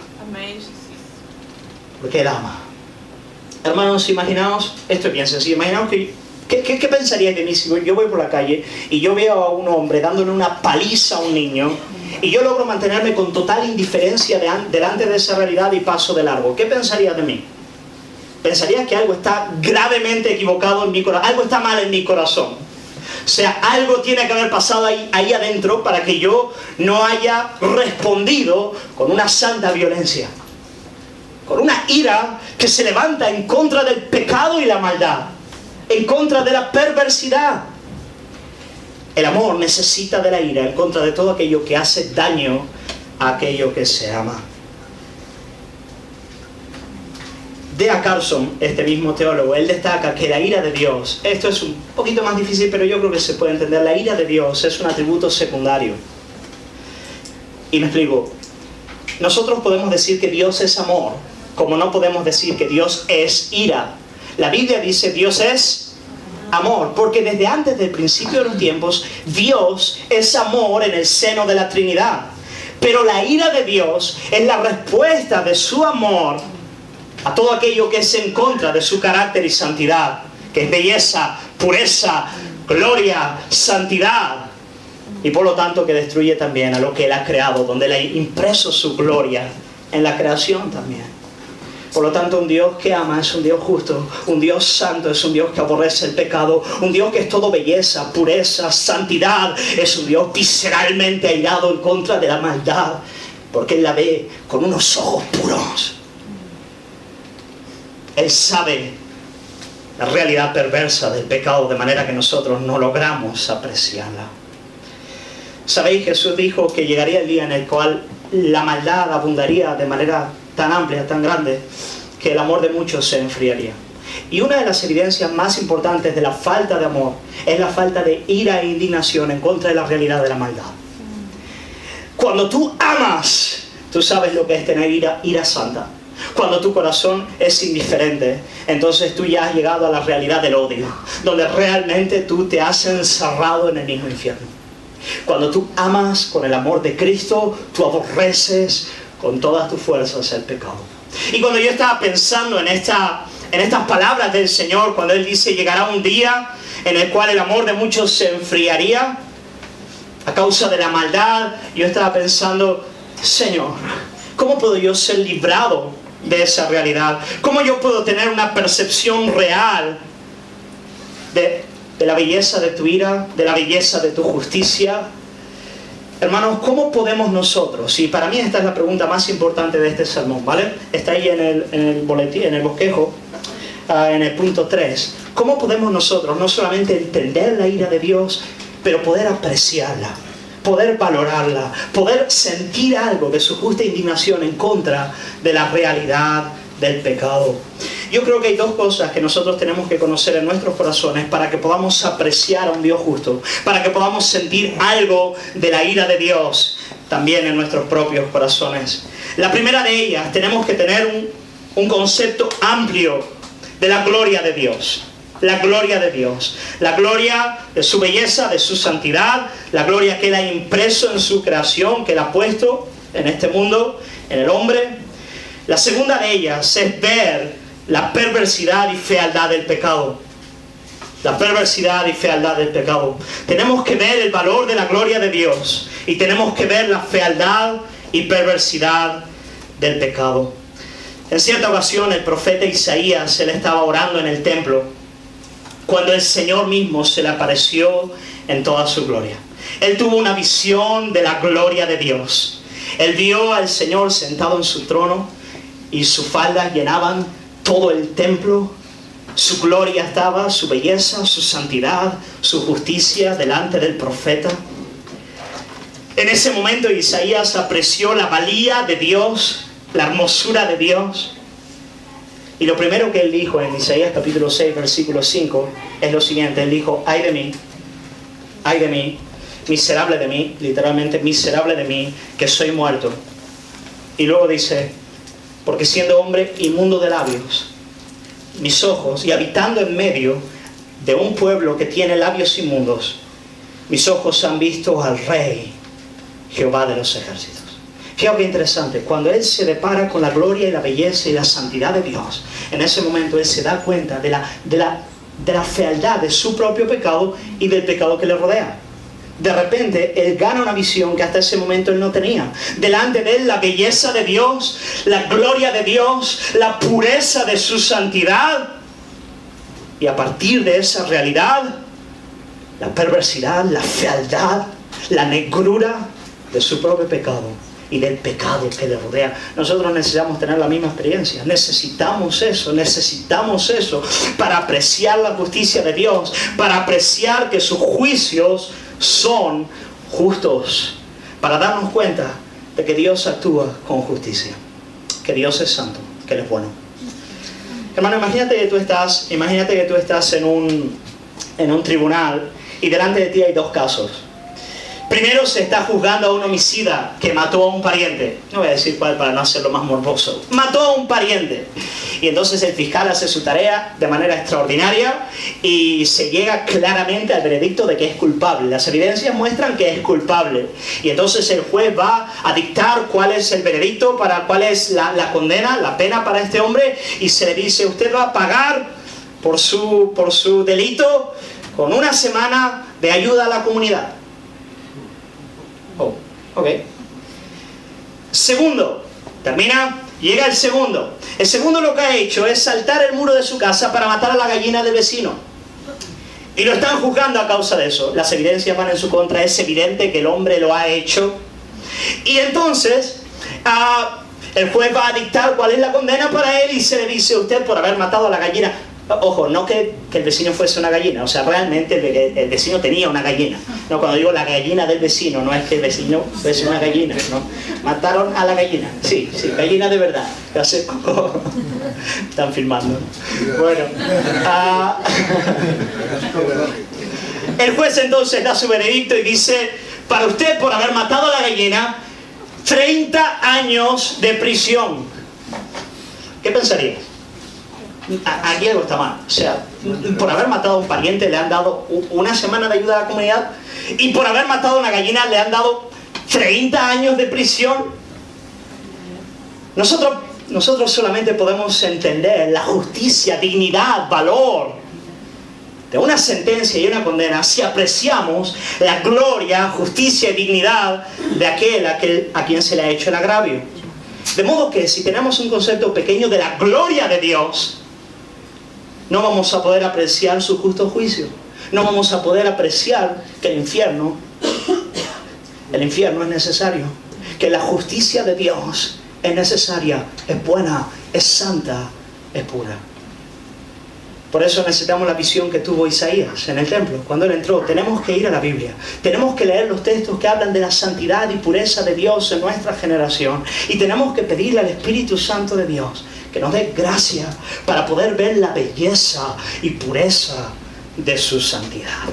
[SPEAKER 1] Porque Él ama. Hermanos, imaginaos, esto es bien sencillo, imaginaos que ¿qué pensaríais de mí si yo voy por la calle y yo veo a un hombre dándole una paliza a un niño y yo logro mantenerme con total indiferencia delante de esa realidad y paso de largo, ¿qué pensarías de mí? Pensarías que algo está gravemente equivocado en mi corazón, algo está mal en mi corazón. O sea, algo tiene que haber pasado ahí adentro para que yo no haya respondido con una santa violencia, con una ira que se levanta en contra del pecado y la maldad, en contra de la perversidad. El amor necesita de la ira en contra de todo aquello que hace daño a aquello que se ama. D.A. Carson, este mismo teólogo, él destaca que la ira de Dios, esto es un poquito más difícil, pero yo creo que se puede entender, la ira de Dios es un atributo secundario. Y me explico. Nosotros podemos decir que Dios es amor, como no podemos decir que Dios es ira. La Biblia dice Dios es amor, porque desde antes del principio de los tiempos, Dios es amor en el seno de la Trinidad. Pero la ira de Dios es la respuesta de su amor a todo aquello que es en contra de su carácter y santidad, que es belleza, pureza, gloria, santidad, y por lo tanto que destruye también a lo que Él ha creado, donde Él ha impreso su gloria en la creación también. Por lo tanto, un Dios que ama es un Dios justo, un Dios santo es un Dios que aborrece el pecado, un Dios que es todo belleza, pureza, santidad, es un Dios visceralmente airado en contra de la maldad, porque Él la ve con unos ojos puros. Él sabe la realidad perversa del pecado de manera que nosotros no logramos apreciarla. ¿Sabéis? Jesús dijo que llegaría el día en el cual la maldad abundaría de manera tan amplia, tan grande, que el amor de muchos se enfriaría. Y una de las evidencias más importantes de la falta de amor es la falta de ira e indignación en contra de la realidad de la maldad. Cuando tú amas, tú sabes lo que es tener ira santa. Cuando tu corazón es indiferente, entonces tú ya has llegado a la realidad del odio, donde realmente tú te has encerrado en el mismo infierno. Cuando tú amas con el amor de Cristo, tú aborreces con todas tus fuerzas el pecado. Y cuando yo estaba pensando en estas palabras del Señor, cuando Él dice llegará un día en el cual el amor de muchos se enfriaría a causa de la maldad, yo estaba pensando, Señor, ¿cómo puedo yo ser librado de esa realidad? ¿Cómo yo puedo tener una percepción real de la belleza de tu ira, de la belleza de tu justicia? Hermanos, ¿cómo podemos nosotros? Y para mí esta es la pregunta más importante de este sermón, ¿vale? Está ahí en el boletín, en el bosquejo, en el punto 3. ¿Cómo podemos nosotros no solamente entender la ira de Dios, pero poder apreciarla, poder valorarla, poder sentir algo de su justa indignación en contra de la realidad del pecado? Yo creo que hay dos cosas que nosotros tenemos que conocer en nuestros corazones para que podamos apreciar a un Dios justo, para que podamos sentir algo de la ira de Dios también en nuestros propios corazones. La primera de ellas, tenemos que tener un concepto amplio de la gloria de Dios. La gloria de Dios, la gloria de su belleza, de su santidad, la gloria que Él ha impreso en su creación, que Él ha puesto en este mundo, en el hombre. La segunda de ellas es ver la perversidad y fealdad del pecado. La perversidad y fealdad del pecado. Tenemos que ver el valor de la gloria de Dios y tenemos que ver la fealdad y perversidad del pecado. En cierta ocasión el profeta Isaías, él estaba orando en el templo cuando el Señor mismo se le apareció en toda su gloria. Él tuvo una visión de la gloria de Dios. Él vio al Señor sentado en su trono y sus faldas llenaban todo el templo. Su gloria estaba, su belleza, su santidad, su justicia delante del profeta. En ese momento Isaías apreció la valía de Dios, la hermosura de Dios. Y lo primero que él dijo en Isaías capítulo 6, versículo 5, es lo siguiente. Él dijo, ay de mí, miserable de mí, literalmente miserable de mí, que soy muerto. Y luego dice, porque siendo hombre inmundo de labios, mis ojos, y habitando en medio de un pueblo que tiene labios inmundos, mis ojos han visto al Rey, Jehová de los ejércitos. Fíjate qué interesante, cuando él se depara con la gloria y la belleza y la santidad de Dios, en ese momento él se da cuenta de la fealdad de su propio pecado y del pecado que le rodea. de repente él gana una visión que hasta ese momento él no tenía. Delante de él la belleza de Dios, la gloria de Dios, la pureza de su santidad. Y a partir de esa realidad, la perversidad, la fealdad, la negrura de su propio pecado y del pecado que le rodea. Nosotros necesitamos tener la misma experiencia. Necesitamos eso para apreciar la justicia de Dios, para apreciar que sus juicios son justos, para darnos cuenta de que Dios actúa con justicia, que Dios es santo, que Él es bueno. Hermano, imagínate que tú estás en un tribunal y delante de ti hay dos casos. Primero se está juzgando a un homicida que mató a un pariente. No voy a decir cuál para no hacerlo más morboso. Mató a un pariente. Y entonces el fiscal hace su tarea de manera extraordinaria y se llega claramente al veredicto de que es culpable. Las evidencias muestran que es culpable. Y entonces el juez va a dictar cuál es el veredicto, cuál es la condena, la pena para este hombre. Y se le dice, usted va a pagar por su delito con 1 semana de ayuda a la comunidad. Oh, ok. Segundo, llega el segundo. El segundo lo que ha hecho es saltar el muro de su casa para matar a la gallina del vecino. Y lo están juzgando a causa de eso. Las evidencias van en su contra. Es evidente que el hombre lo ha hecho. Y entonces, el juez va a dictar cuál es la condena para él y se le dice, usted por haber matado a la gallina. Ojo, no que el vecino fuese una gallina, o sea, realmente el vecino tenía una gallina. No, cuando digo la gallina del vecino, no es que el vecino fuese una gallina, ¿no? Mataron a la gallina, sí, gallina de verdad. Hace poco están filmando. Bueno, el juez entonces da su veredicto y dice, para usted por haber matado a la gallina, 30 años de prisión. ¿Qué pensaría? Aquí algo está mal. O sea, por haber matado a un pariente le han dado 1 semana de ayuda a la comunidad y por haber matado a una gallina le han dado 30 años de prisión. Nosotros solamente podemos entender la justicia, dignidad, valor de una sentencia y una condena si apreciamos la gloria, justicia y dignidad de aquel a quien se le ha hecho el agravio. De modo que si tenemos un concepto pequeño de la gloria de Dios, no vamos a poder apreciar su justo juicio. No vamos a poder apreciar que el infierno es necesario. Que la justicia de Dios es necesaria, es buena, es santa, es pura. Por eso necesitamos la visión que tuvo Isaías en el templo. Cuando él entró, tenemos que ir a la Biblia. Tenemos que leer los textos que hablan de la santidad y pureza de Dios en nuestra generación. Y tenemos que pedirle al Espíritu Santo de Dios que nos dé gracia para poder ver la belleza y pureza de su santidad.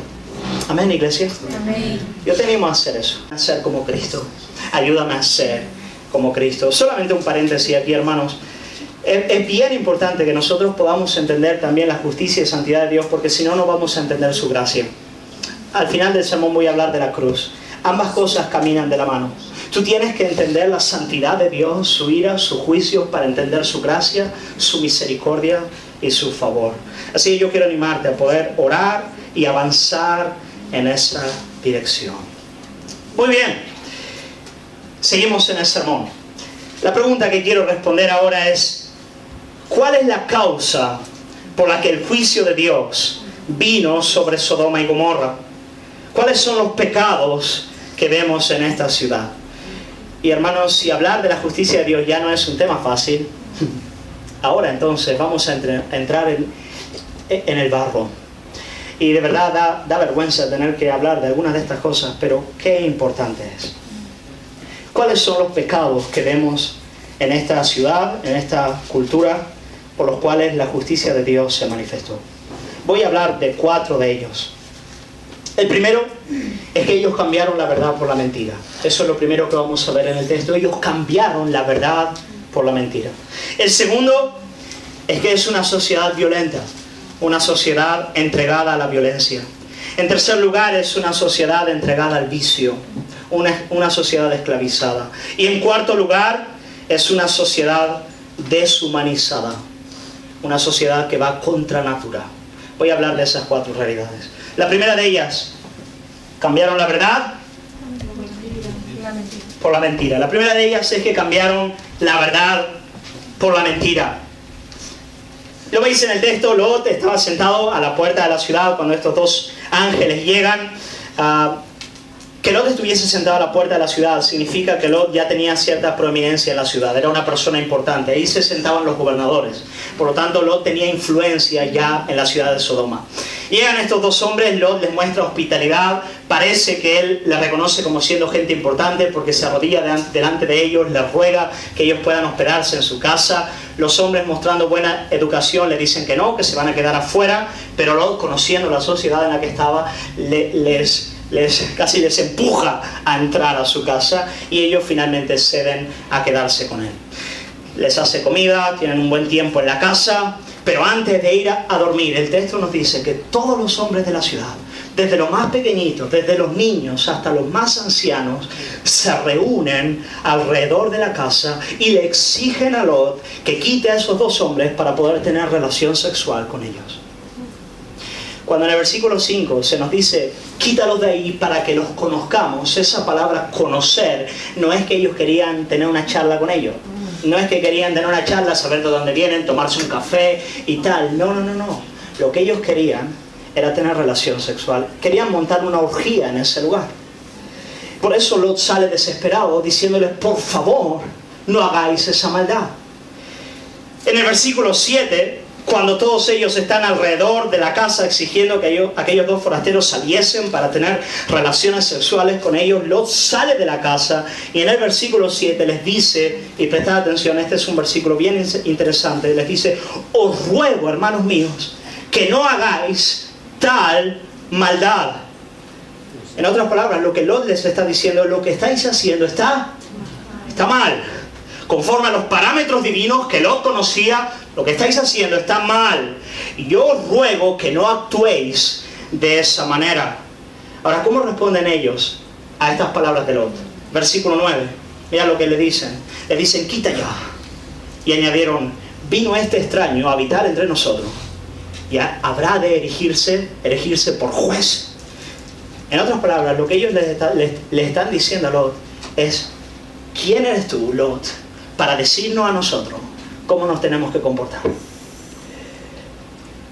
[SPEAKER 1] Amén, iglesia.
[SPEAKER 2] Amén.
[SPEAKER 1] Yo te animo a hacer eso, a ser como Cristo. Ayúdame a ser como Cristo. Solamente un paréntesis aquí, hermanos. Es bien importante que nosotros podamos entender también la justicia y santidad de Dios, porque si no, no vamos a entender su gracia. Al final del sermón voy a hablar de la cruz. Ambas cosas caminan de la mano. Tú tienes que entender la santidad de Dios, su ira, su juicio, para entender su gracia, su misericordia y su favor. Así que yo quiero animarte a poder orar y avanzar en esa dirección. Muy bien. Seguimos en el sermón. La pregunta que quiero responder ahora es: ¿cuál es la causa por la que el juicio de Dios vino sobre Sodoma y Gomorra? ¿Cuáles son los pecados que vemos en esta ciudad? Y hermanos, si hablar de la justicia de Dios ya no es un tema fácil, ahora entonces vamos a entrar en el barro. Y de verdad da vergüenza tener que hablar de algunas de estas cosas, pero qué importante es. ¿Cuáles son los pecados que vemos en esta ciudad, en esta cultura, por los cuales la justicia de Dios se manifestó? Voy a hablar de 4 de ellos. El primero es que ellos cambiaron la verdad por la mentira. Eso es lo primero que vamos a ver en el texto. Ellos cambiaron la verdad por la mentira. El segundo es que es una sociedad violenta, una sociedad entregada a la violencia. En tercer lugar, es una sociedad entregada al vicio, una sociedad esclavizada. Y en cuarto lugar, es una sociedad deshumanizada, una sociedad que va contra natura. Voy a hablar de esas 4 realidades. La primera de ellas Cambiaron la verdad por la mentira. La primera de ellas es que cambiaron la verdad por la mentira. Lo veis en el texto, Lot estaba sentado a la puerta de la ciudad cuando estos dos ángeles llegan. Que Lot estuviese sentado a la puerta de la ciudad significa que Lot ya tenía cierta prominencia en la ciudad, era una persona importante, ahí se sentaban los gobernadores. Por lo tanto, Lot tenía influencia ya en la ciudad de Sodoma. Llegan estos dos hombres, Lot les muestra hospitalidad, parece que él les reconoce como siendo gente importante porque se arrodilla delante de ellos, les ruega que ellos puedan hospedarse en su casa. Los hombres, mostrando buena educación, le dicen que no, que se van a quedar afuera, pero Lot, conociendo la sociedad en la que estaba, casi les empuja a entrar a su casa y ellos finalmente ceden a quedarse con él. Les hace comida, tienen un buen tiempo en la casa, pero antes de ir a dormir, el texto nos dice que todos los hombres de la ciudad, desde los más pequeñitos, desde los niños hasta los más ancianos, se reúnen alrededor de la casa y le exigen a Lot que quite a esos dos hombres para poder tener relación sexual con ellos. Cuando en el versículo 5 se nos dice, quítalos de ahí para que los conozcamos, esa palabra conocer no es que ellos querían tener una charla con ellos. No es que querían tener una charla, saber de dónde vienen, tomarse un café y tal. No. Lo que ellos querían era tener relación sexual. Querían montar una orgía en ese lugar. Por eso Lot sale desesperado diciéndoles, por favor, no hagáis esa maldad. En el versículo 7... cuando todos ellos están alrededor de la casa exigiendo que aquellos dos forasteros saliesen para tener relaciones sexuales con ellos, Lot sale de la casa y en el versículo 7 les dice, y prestad atención, este es un versículo bien interesante, les dice, os ruego, hermanos míos, que no hagáis tal maldad. En otras palabras, lo que Lot les está diciendo, lo que estáis haciendo está mal. Conforme a los parámetros divinos que Lot conocía, lo que estáis haciendo está mal. Y yo os ruego que no actuéis de esa manera. Ahora, ¿cómo responden ellos a estas palabras de Lot? Versículo 9. Mira lo que le dicen. Le dicen, quita ya. Y añadieron, vino este extraño a habitar entre nosotros. Y habrá de erigirse por juez. En otras palabras, lo que ellos le están diciendo a Lot es, ¿quién eres tú, Lot, para decirnos a nosotros cómo nos tenemos que comportar?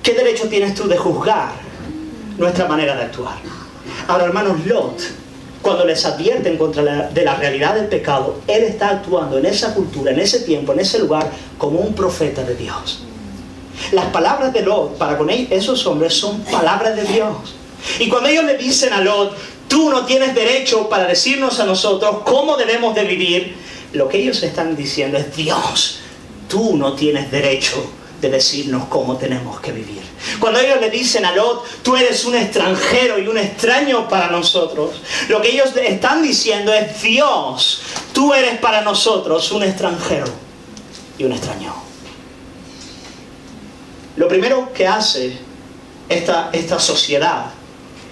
[SPEAKER 1] ¿Qué derecho tienes tú de juzgar nuestra manera de actuar? Ahora, hermanos, Lot, cuando les advierten de la realidad del pecado, él está actuando en esa cultura, en ese tiempo, en ese lugar, como un profeta de Dios. Las palabras de Lot para con esos hombres son palabras de Dios. Y cuando ellos le dicen a Lot, tú no tienes derecho para decirnos a nosotros cómo debemos de vivir, lo que ellos están diciendo es, Dios, tú no tienes derecho de decirnos cómo tenemos que vivir. Cuando ellos le dicen a Lot, tú eres un extranjero y un extraño para nosotros, lo que ellos le están diciendo es, Dios, tú eres para nosotros un extranjero y un extraño. Lo primero que hace esta sociedad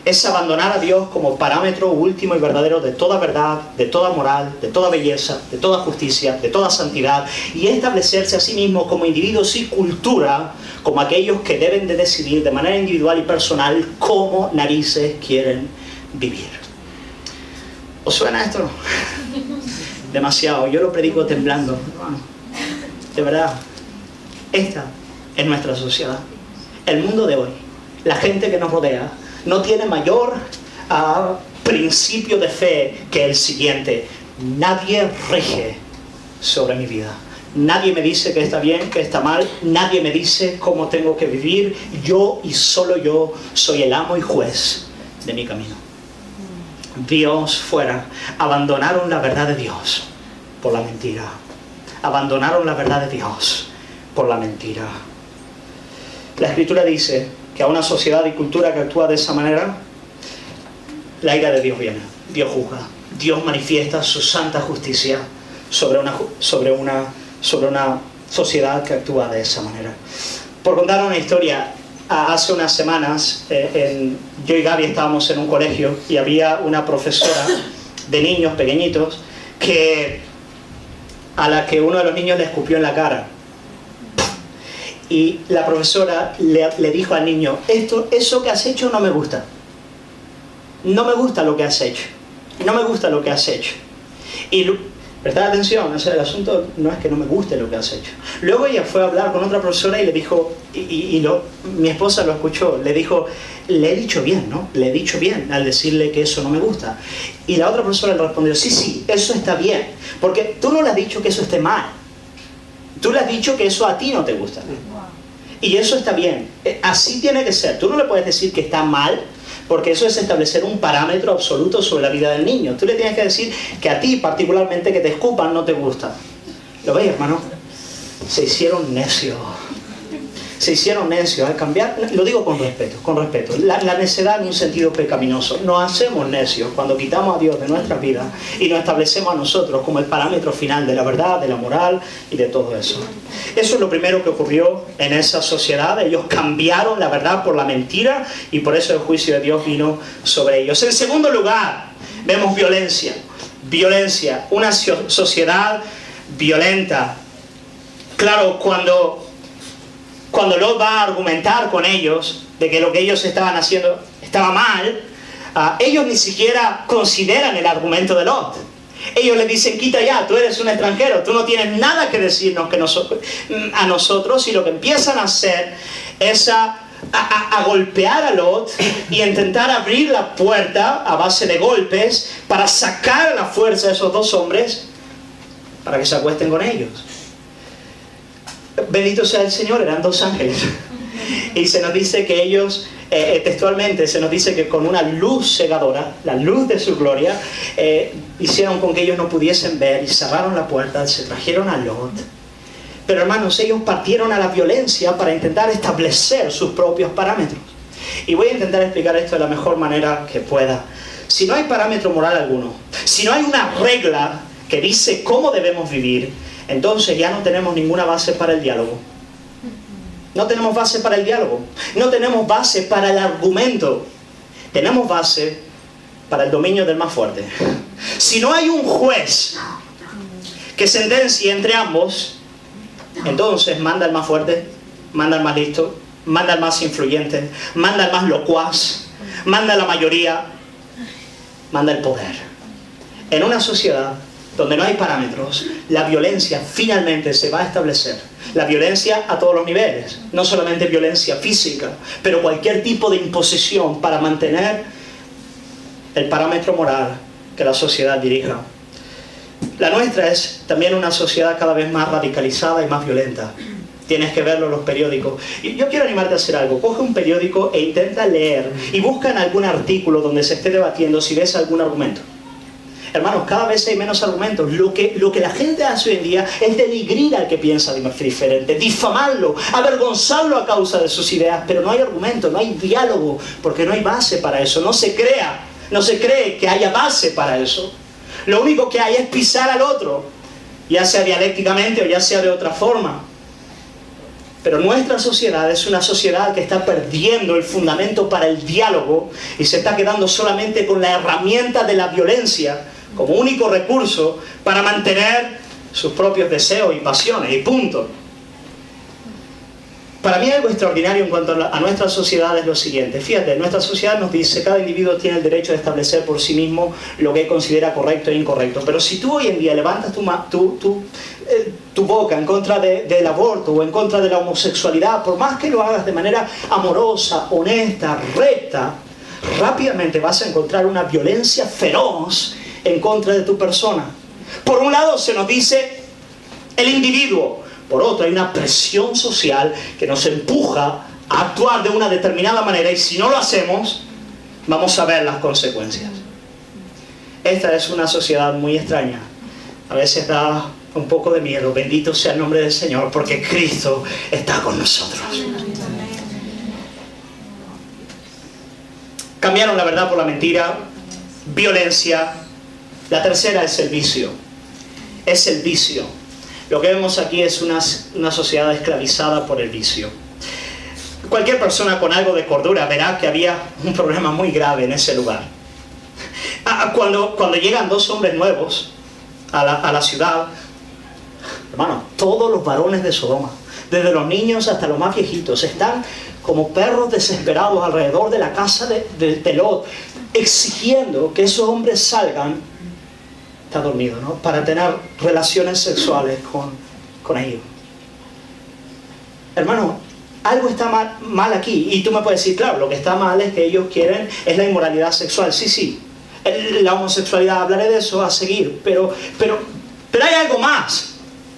[SPEAKER 1] es abandonar a Dios como parámetro último y verdadero de toda verdad, de toda moral, de toda belleza, de toda justicia, de toda santidad, y establecerse a sí mismo como individuos y cultura, como aquellos que deben de decidir de manera individual y personal cómo narices quieren vivir. ¿Os suena esto? Demasiado. Yo lo predico temblando. De verdad, esta es nuestra sociedad. El mundo de hoy, la gente que nos rodea, no tiene mayor principio de fe que el siguiente: nadie rige sobre mi vida. Nadie me dice que está bien, que está mal. Nadie me dice cómo tengo que vivir. Yo y solo yo soy el amo y juez de mi camino. Dios fuera. Abandonaron la verdad de Dios por la mentira. Abandonaron la verdad de Dios por la mentira. La Escritura dice que a una sociedad y cultura que actúa de esa manera, la ira de Dios viene. Dios juzga. Dios manifiesta su santa justicia sobre una sociedad que actúa de esa manera. Por contar una historia, hace unas semanas yo y Gaby estábamos en un colegio y había una profesora de niños pequeñitos a la que uno de los niños le escupió en la cara. Y la profesora le dijo al niño, eso que has hecho no me gusta. no me gusta lo que has hecho. No me gusta lo que has hecho. Y prestad atención, o sea, el asunto no es que no me guste lo que has hecho. Luego ella fue a hablar con otra profesora y le dijo, mi esposa lo escuchó, le dijo, le he dicho bien, ¿no? Le he dicho bien al decirle que eso no me gusta. Y la otra profesora le respondió, sí, eso está bien. Porque tú no le has dicho que eso esté mal. Tú le has dicho que eso a ti no te gusta. Y eso está bien. Así tiene que ser. Tú no le puedes decir que está mal, porque eso es establecer un parámetro absoluto sobre la vida del niño. Tú le tienes que decir que a ti, particularmente, que te escupan, no te gusta. ¿Lo veis, hermano? Se hicieron necios. Se hicieron necios al cambiar. Lo digo con respeto, con respeto. La necedad en un sentido pecaminoso. Nos hacemos necios cuando quitamos a Dios de nuestras vidas y nos establecemos a nosotros como el parámetro final de la verdad, de la moral y de todo eso. Eso es lo primero que ocurrió en esa sociedad. Ellos cambiaron la verdad por la mentira y por eso el juicio de Dios vino sobre ellos. En segundo lugar, vemos violencia. Violencia. Una sociedad violenta. Claro, cuando Lot va a argumentar con ellos de que lo que ellos estaban haciendo estaba mal, ellos ni siquiera consideran el argumento de Lot. Ellos le dicen, quita ya, tú eres un extranjero, tú no tienes nada que decirnos a nosotros, y lo que empiezan a hacer es a golpear a Lot y intentar abrir la puerta a base de golpes para sacar a la fuerza a esos dos hombres para que se acuesten con ellos. Bendito sea el Señor, eran dos ángeles. Y se nos dice que ellos, textualmente, se nos dice que con una luz cegadora, la luz de su gloria, hicieron con que ellos no pudiesen ver y cerraron la puerta, se trajeron a Lot. Pero hermanos, ellos partieron a la violencia para intentar establecer sus propios parámetros. Y voy a intentar explicar esto de la mejor manera que pueda. Si no hay parámetro moral alguno, si no hay una regla que dice cómo debemos vivir, entonces ya no tenemos ninguna base para el diálogo. No tenemos base para el diálogo. No tenemos base para el argumento. Tenemos base para el dominio del más fuerte. Si no hay un juez que sentencie entre ambos, entonces manda el más fuerte, manda el más listo, manda el más influyente, manda el más locuaz, manda la mayoría, manda el poder. En una sociedad donde no hay parámetros, la violencia finalmente se va a establecer. La violencia a todos los niveles, no solamente violencia física, pero cualquier tipo de imposición para mantener el parámetro moral que la sociedad dirija. La nuestra es también una sociedad cada vez más radicalizada y más violenta. Tienes que verlo en los periódicos. Y yo quiero animarte a hacer algo. Coge un periódico e intenta leer y busca en algún artículo donde se esté debatiendo si ves algún argumento. Hermanos, cada vez hay menos argumentos. Lo que la gente hace hoy en día es denigrir al que piensa diferente, difamarlo, avergonzarlo a causa de sus ideas, pero no hay argumento, no hay diálogo, porque no hay base para eso. No se cree que haya base para eso. Lo único que hay es pisar al otro, ya sea dialécticamente o ya sea de otra forma. Pero nuestra sociedad es una sociedad que está perdiendo el fundamento para el diálogo y se está quedando solamente con la herramienta de la violencia como único recurso para mantener sus propios deseos y pasiones, y punto. Para mí algo extraordinario en cuanto a nuestra sociedad es lo siguiente. Fíjate, nuestra sociedad nos dice que cada individuo tiene el derecho de establecer por sí mismo lo que considera correcto e incorrecto. Pero si tú hoy en día levantas tu boca en contra del aborto o en contra de la homosexualidad, por más que lo hagas de manera amorosa, honesta, recta, rápidamente vas a encontrar una violencia feroz en contra de tu persona. Por un lado se nos dice el individuo, por otro hay una presión social que nos empuja a actuar de una determinada manera, y si no lo hacemos vamos a ver las consecuencias. Esta es una sociedad muy extraña. A veces da un poco de miedo. Bendito sea el nombre del Señor, porque Cristo está con nosotros. Cambiaron la verdad por la mentira, violencia. La tercera es el vicio. Es el vicio. Lo que vemos aquí es una sociedad esclavizada por el vicio. Cualquier persona con algo de cordura verá que había un problema muy grave en ese lugar. Cuando llegan dos hombres nuevos a la ciudad, hermano, todos los varones de Sodoma, desde los niños hasta los más viejitos, están como perros desesperados alrededor de la casa de Lot, exigiendo que esos hombres salgan, está dormido, ¿no?, para tener relaciones sexuales con ellos. Hermano, algo está mal aquí. Y tú me puedes decir, claro, lo que está mal es que ellos quieren, es la inmoralidad sexual. Sí, la homosexualidad, hablaré de eso a seguir. Pero hay algo más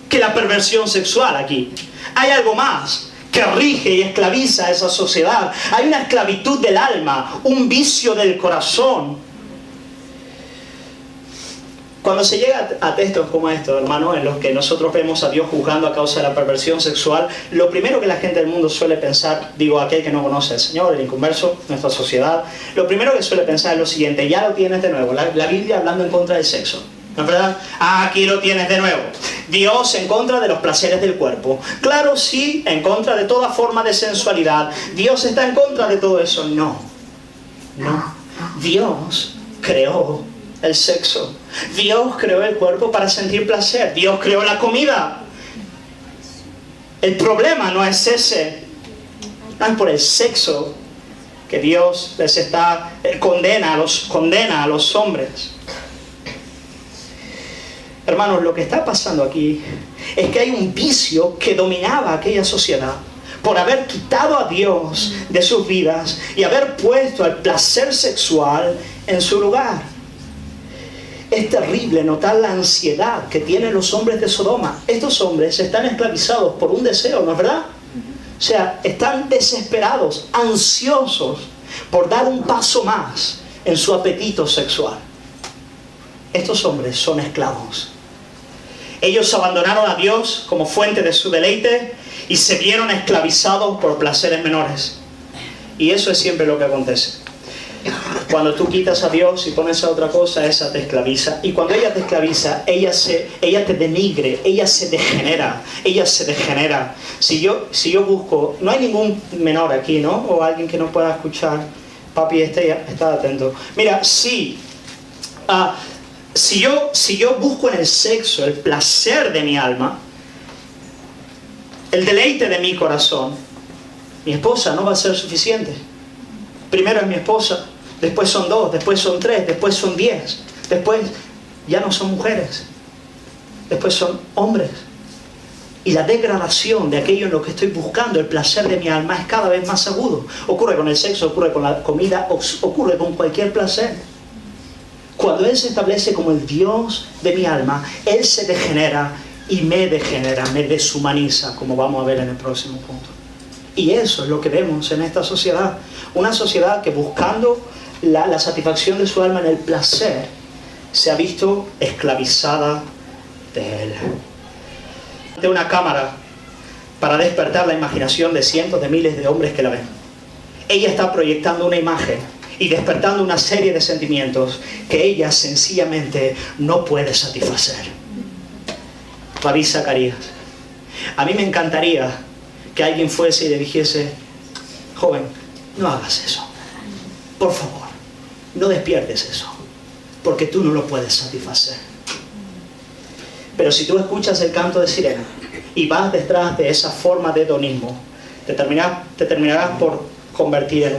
[SPEAKER 1] que la perversión sexual aquí. Hay algo más que rige y esclaviza a esa sociedad. Hay una esclavitud del alma, un vicio del corazón. Cuando se llega a textos como estos, hermano, en los que nosotros vemos a Dios juzgando a causa de la perversión sexual, lo primero que la gente del mundo suele pensar, digo, aquel que no conoce al Señor, el inconverso, nuestra sociedad, lo primero que suele pensar es lo siguiente: ya lo tienes de nuevo, la Biblia hablando en contra del sexo, ¿no es verdad? Aquí lo tienes de nuevo. Dios en contra de los placeres del cuerpo. Claro, sí, en contra de toda forma de sensualidad. Dios está en contra de todo eso. No. Dios creó el sexo. Dios creó el cuerpo para sentir placer. Dios creó la comida. El problema no es ese. No es por el sexo que Dios les condena a los hombres. Hermanos, lo que está pasando aquí es que hay un vicio que dominaba aquella sociedad por haber quitado a Dios de sus vidas y haber puesto el placer sexual en su lugar. Es terrible notar la ansiedad que tienen los hombres de Sodoma. Estos hombres están esclavizados por un deseo, ¿no es verdad? O sea, están desesperados, ansiosos por dar un paso más en su apetito sexual. Estos hombres son esclavos. Ellos abandonaron a Dios como fuente de su deleite y se vieron esclavizados por placeres menores. Y eso es siempre lo que acontece. Cuando tú quitas a Dios y pones a otra cosa, esa te esclaviza. Y cuando ella te esclaviza, ella te denigre, ella se degenera. Si yo busco, no hay ningún menor aquí, ¿no? O alguien que no pueda escuchar. Papi, está atento. Mira, si yo busco en el sexo el placer de mi alma, el deleite de mi corazón, mi esposa no va a ser suficiente. Primero es mi esposa, después son 2, después son 3, después son 10, después ya no son mujeres, después son hombres. Y la degradación de aquello en lo que estoy buscando, el placer de mi alma, es cada vez más agudo. Ocurre con el sexo, ocurre con la comida, ocurre con cualquier placer. Cuando Él se establece como el Dios de mi alma, Él se degenera y me degenera, me deshumaniza, como vamos a ver en el próximo punto. Y eso es lo que vemos en esta sociedad. Una sociedad que buscando la satisfacción de su alma en el placer, se ha visto esclavizada de Él. De una cámara para despertar la imaginación de cientos de miles de hombres que la ven. Ella está proyectando una imagen y despertando una serie de sentimientos que ella sencillamente no puede satisfacer. Rabí Zacarías, a mí me encantaría que alguien fuese y le dijese: joven, no hagas eso, por favor, no despiertes eso, porque tú no lo puedes satisfacer. Pero si tú escuchas el canto de sirena y vas detrás de esa forma de hedonismo, te terminarás por convertir en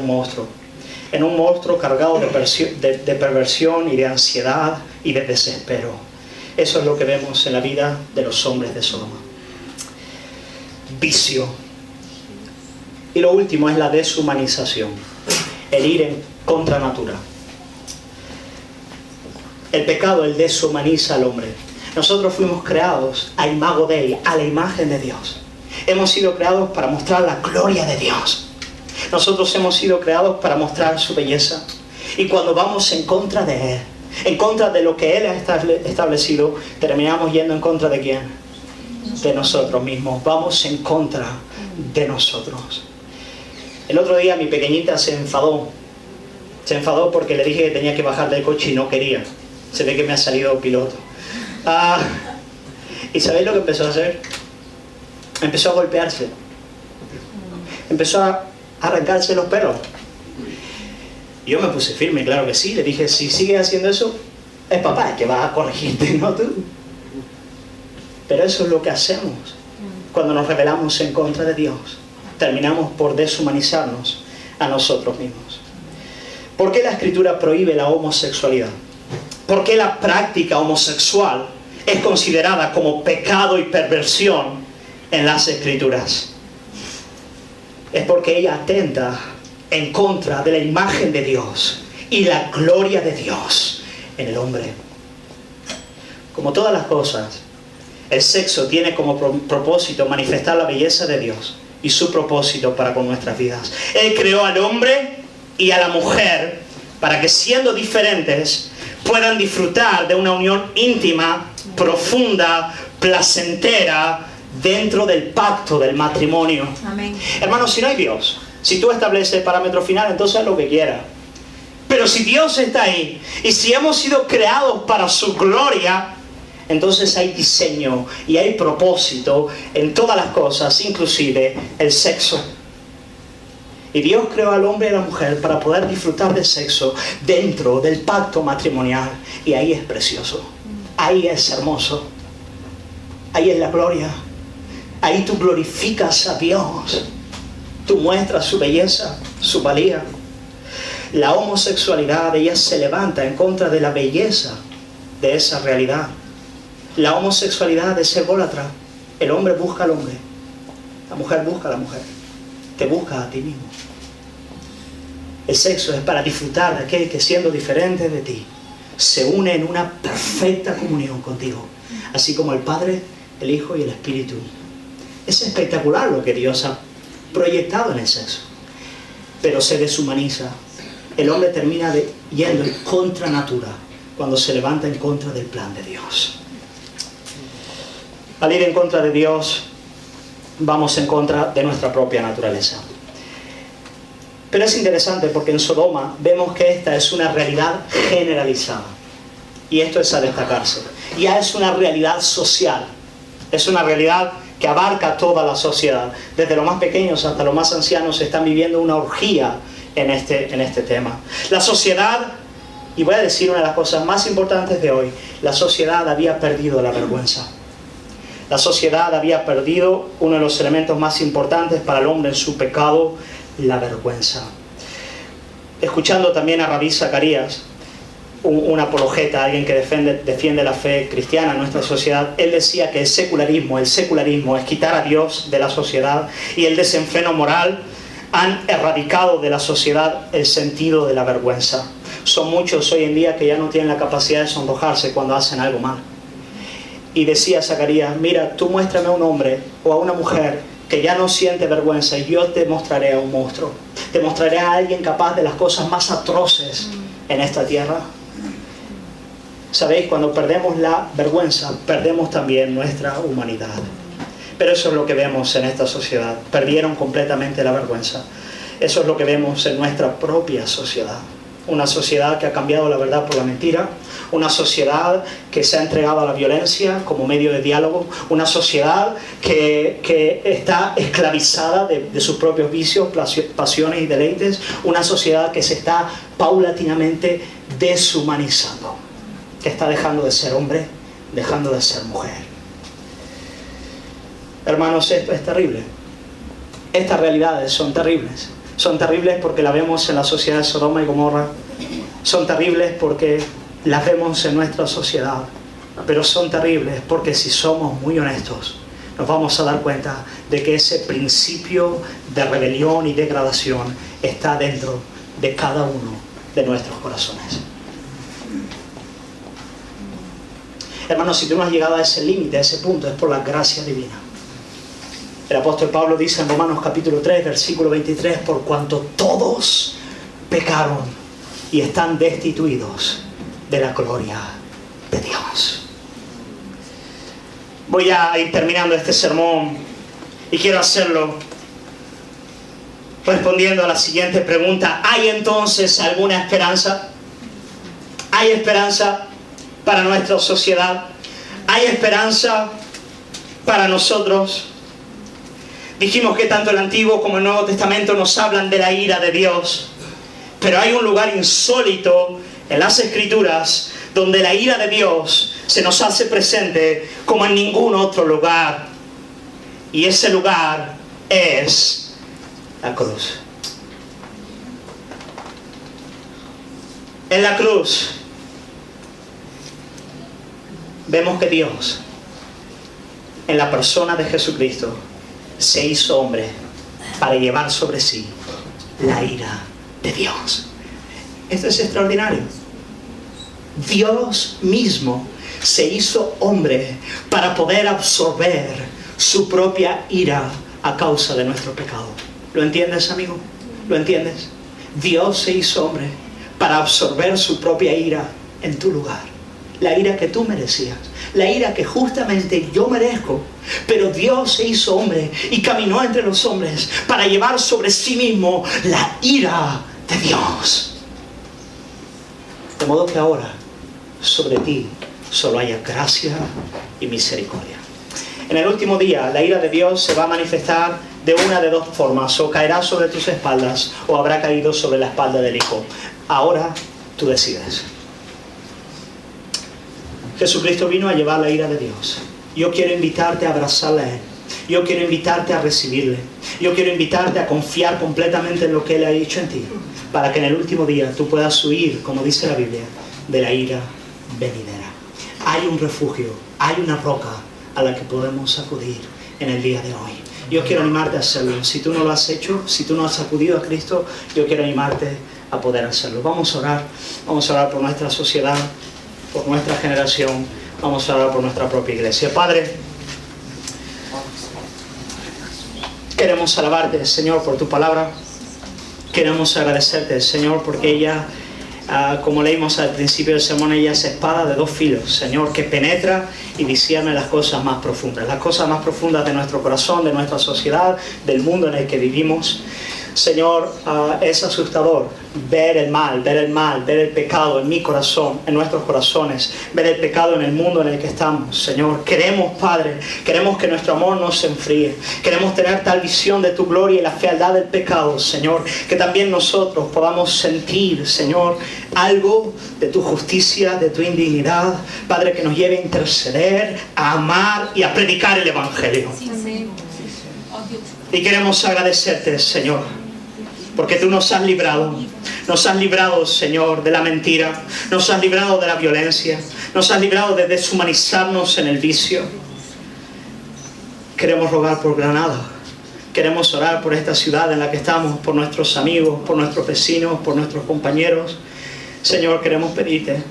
[SPEAKER 1] un monstruo cargado de perversión y de ansiedad y de desespero. Eso es lo que vemos en la vida de los hombres de Sodoma. Vicio. Y lo último es la deshumanización, el ir en contra natura. El pecado, él deshumaniza al hombre. Nosotros fuimos creados a imago Dei, a la imagen de Dios. Hemos sido creados para mostrar la gloria de Dios. Nosotros hemos sido creados para mostrar su belleza. Y cuando vamos en contra de Él, en contra de lo que Él ha establecido, terminamos yendo en contra de ¿quién? De nosotros mismos. Vamos en contra de nosotros. El otro día mi pequeñita se enfadó. Se enfadó porque le dije que tenía que bajar del coche y no quería. Se ve que me ha salido piloto. ¿Y sabéis lo que empezó a hacer? Empezó a golpearse. Empezó a arrancarse los pelos. Y yo me puse firme, claro que sí. Le dije: si sigues haciendo eso, es papá el que va a corregirte, no tú. Pero eso es lo que hacemos cuando nos rebelamos en contra de Dios. Terminamos por deshumanizarnos a nosotros mismos. ¿Por qué la Escritura prohíbe la homosexualidad? ¿Por qué la práctica homosexual es considerada como pecado y perversión en las Escrituras? Es porque ella atenta en contra de la imagen de Dios y la gloria de Dios en el hombre. Como todas las cosas, el sexo tiene como propósito manifestar la belleza de Dios y su propósito para con nuestras vidas. Él creó al hombre y a la mujer para que, siendo diferentes, puedan disfrutar de una unión íntima, profunda, placentera, dentro del pacto del matrimonio.
[SPEAKER 2] Amén.
[SPEAKER 1] Hermanos, si no hay Dios, si tú estableces el parámetro final, entonces haz lo que quieras. Pero si Dios está ahí, y si hemos sido creados para su gloria, entonces hay diseño y hay propósito en todas las cosas, inclusive el sexo. Y Dios creó al hombre y a la mujer para poder disfrutar del sexo dentro del pacto matrimonial. Y ahí es precioso, ahí es hermoso, ahí es la gloria. Ahí tú glorificas a Dios, tú muestras su belleza, su valía. La homosexualidad, ella se levanta en contra de la belleza de esa realidad. La homosexualidad es ególatra. El hombre busca al hombre, la mujer busca a la mujer, te busca a ti mismo. El sexo es para disfrutar de aquel que, siendo diferente de ti, se une en una perfecta comunión contigo, así como el Padre, el Hijo y el Espíritu. Es espectacular lo que Dios ha proyectado en el sexo, pero se deshumaniza. El hombre termina yendo en contra natura cuando se levanta en contra del plan de Dios. Al ir en contra de Dios, vamos en contra de nuestra propia naturaleza. Pero es interesante porque en Sodoma vemos que esta es una realidad generalizada. Y esto es a destacarse. Ya es una realidad social. Es una realidad que abarca toda la sociedad. Desde los más pequeños hasta los más ancianos están viviendo una orgía en este tema. La sociedad, y voy a decir una de las cosas más importantes de hoy, la sociedad había perdido la vergüenza. La sociedad había perdido uno de los elementos más importantes para el hombre en su pecado, la vergüenza. Escuchando también a Rabí Zacarías, un apologeta, alguien que defiende la fe cristiana en nuestra sociedad, él decía que el secularismo es quitar a Dios de la sociedad, y el desenfreno moral han erradicado de la sociedad el sentido de la vergüenza. Son muchos hoy en día que ya no tienen la capacidad de sonrojarse cuando hacen algo mal. Y decía Zacarías, mira, tú muéstrame a un hombre o a una mujer que ya no siente vergüenza y yo te mostraré a un monstruo. Te mostraré a alguien capaz de las cosas más atroces en esta tierra. ¿Sabéis? Cuando perdemos la vergüenza, perdemos también nuestra humanidad. Pero eso es lo que vemos en esta sociedad. Perdieron completamente la vergüenza. Eso es lo que vemos en nuestra propia sociedad. Una sociedad que ha cambiado la verdad por la mentira. Una sociedad que se ha entregado a la violencia como medio de diálogo. Una sociedad que está esclavizada de sus propios vicios, pasiones y deleites. Una sociedad que se está paulatinamente deshumanizando. Que está dejando de ser hombre, dejando de ser mujer. Hermanos, esto es terrible. Estas realidades son terribles. Son terribles porque las vemos en la sociedad de Sodoma y Gomorra. Son terribles porque las vemos en nuestra sociedad. Pero son terribles porque, si somos muy honestos, nos vamos a dar cuenta de que ese principio de rebelión y degradación está dentro de cada uno de nuestros corazones. Hermanos, si tú no has llegado a ese límite, a ese punto, es por la gracia divina. El apóstol Pablo dice en Romanos capítulo 3, versículo 23, por cuanto todos pecaron y están destituidos de la gloria de Dios. Voy a ir terminando este sermón y quiero hacerlo respondiendo a la siguiente pregunta. ¿Hay entonces alguna esperanza? ¿Hay esperanza para nuestra sociedad? ¿Hay esperanza para nosotros? Dijimos que tanto el Antiguo como el Nuevo Testamento nos hablan de la ira de Dios, pero hay un lugar insólito en las Escrituras donde la ira de Dios se nos hace presente como en ningún otro lugar, y ese lugar es la cruz. En la cruz vemos que Dios, en la persona de Jesucristo, se hizo hombre para llevar sobre sí la ira de Dios. Esto es extraordinario. Dios mismo se hizo hombre para poder absorber su propia ira a causa de nuestro pecado. ¿Lo entiendes, amigo? ¿Lo entiendes? Dios se hizo hombre para absorber su propia ira en tu lugar. La ira que tú merecías, la ira que justamente yo merezco. Pero Dios se hizo hombre y caminó entre los hombres para llevar sobre sí mismo la ira de Dios. De modo que ahora sobre ti solo haya gracia y misericordia. En el último día la ira de Dios se va a manifestar de una de dos formas: o caerá sobre tus espaldas o habrá caído sobre la espalda del Hijo. Ahora tú decides. Jesucristo vino a llevar la ira de Dios. Yo quiero invitarte a abrazarle a Él. Yo quiero invitarte a recibirle. Yo quiero invitarte a confiar completamente en lo que Él ha hecho en ti, para que en el último día tú puedas huir, como dice la Biblia, de la ira venidera. Hay un refugio, hay una roca a la que podemos acudir en el día de hoy. Yo quiero animarte a hacerlo. Si tú no lo has hecho, si tú no has acudido a Cristo, yo quiero animarte a poder hacerlo. Vamos a orar por nuestra sociedad, por nuestra generación, vamos a orar por nuestra propia iglesia. Padre, queremos alabarte, Señor, por tu palabra. Queremos agradecerte, Señor, porque ella, como leímos al principio del sermón, ella es espada de dos filos, Señor, que penetra y discierne las cosas más profundas de nuestro corazón, de nuestra sociedad, del mundo en el que vivimos. Señor, es asustador ver el mal, ver el pecado en mi corazón, en nuestros corazones, ver el pecado en el mundo en el que estamos. Señor, queremos, Padre, queremos que nuestro amor no se enfríe. Queremos tener tal visión de tu gloria y la fealdad del pecado, Señor, que también nosotros podamos sentir, Señor, algo de tu justicia, de tu indignidad, Padre, que nos lleve a interceder, a amar y a predicar el Evangelio. Y queremos agradecerte, Señor, porque tú nos has librado, Señor, de la mentira, nos has librado de la violencia, nos has librado de deshumanizarnos en el vicio. Queremos rogar por Granada, queremos orar por esta ciudad en la que estamos, por nuestros amigos, por nuestros vecinos, por nuestros compañeros. Señor, queremos pedirte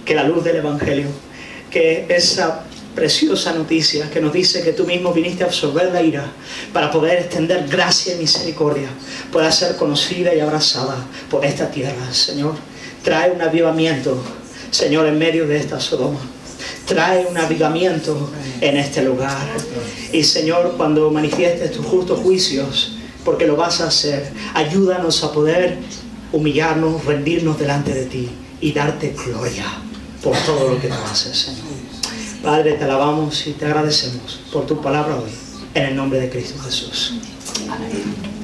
[SPEAKER 1] que la luz del Evangelio, que esa preciosa noticia que nos dice que tú mismo viniste a absorber la ira para poder extender gracia y misericordia, pueda ser conocida y abrazada por esta tierra. Señor, trae un avivamiento, Señor, en medio de esta Sodoma. Trae un avivamiento en este lugar. Y Señor, cuando manifiestes tus justos juicios, porque lo vas a hacer, ayúdanos a poder humillarnos, rendirnos delante de ti y darte gloria por todo lo que tú haces, Señor. Padre, te alabamos y te agradecemos por tu palabra hoy, en el nombre de Cristo Jesús. Amén.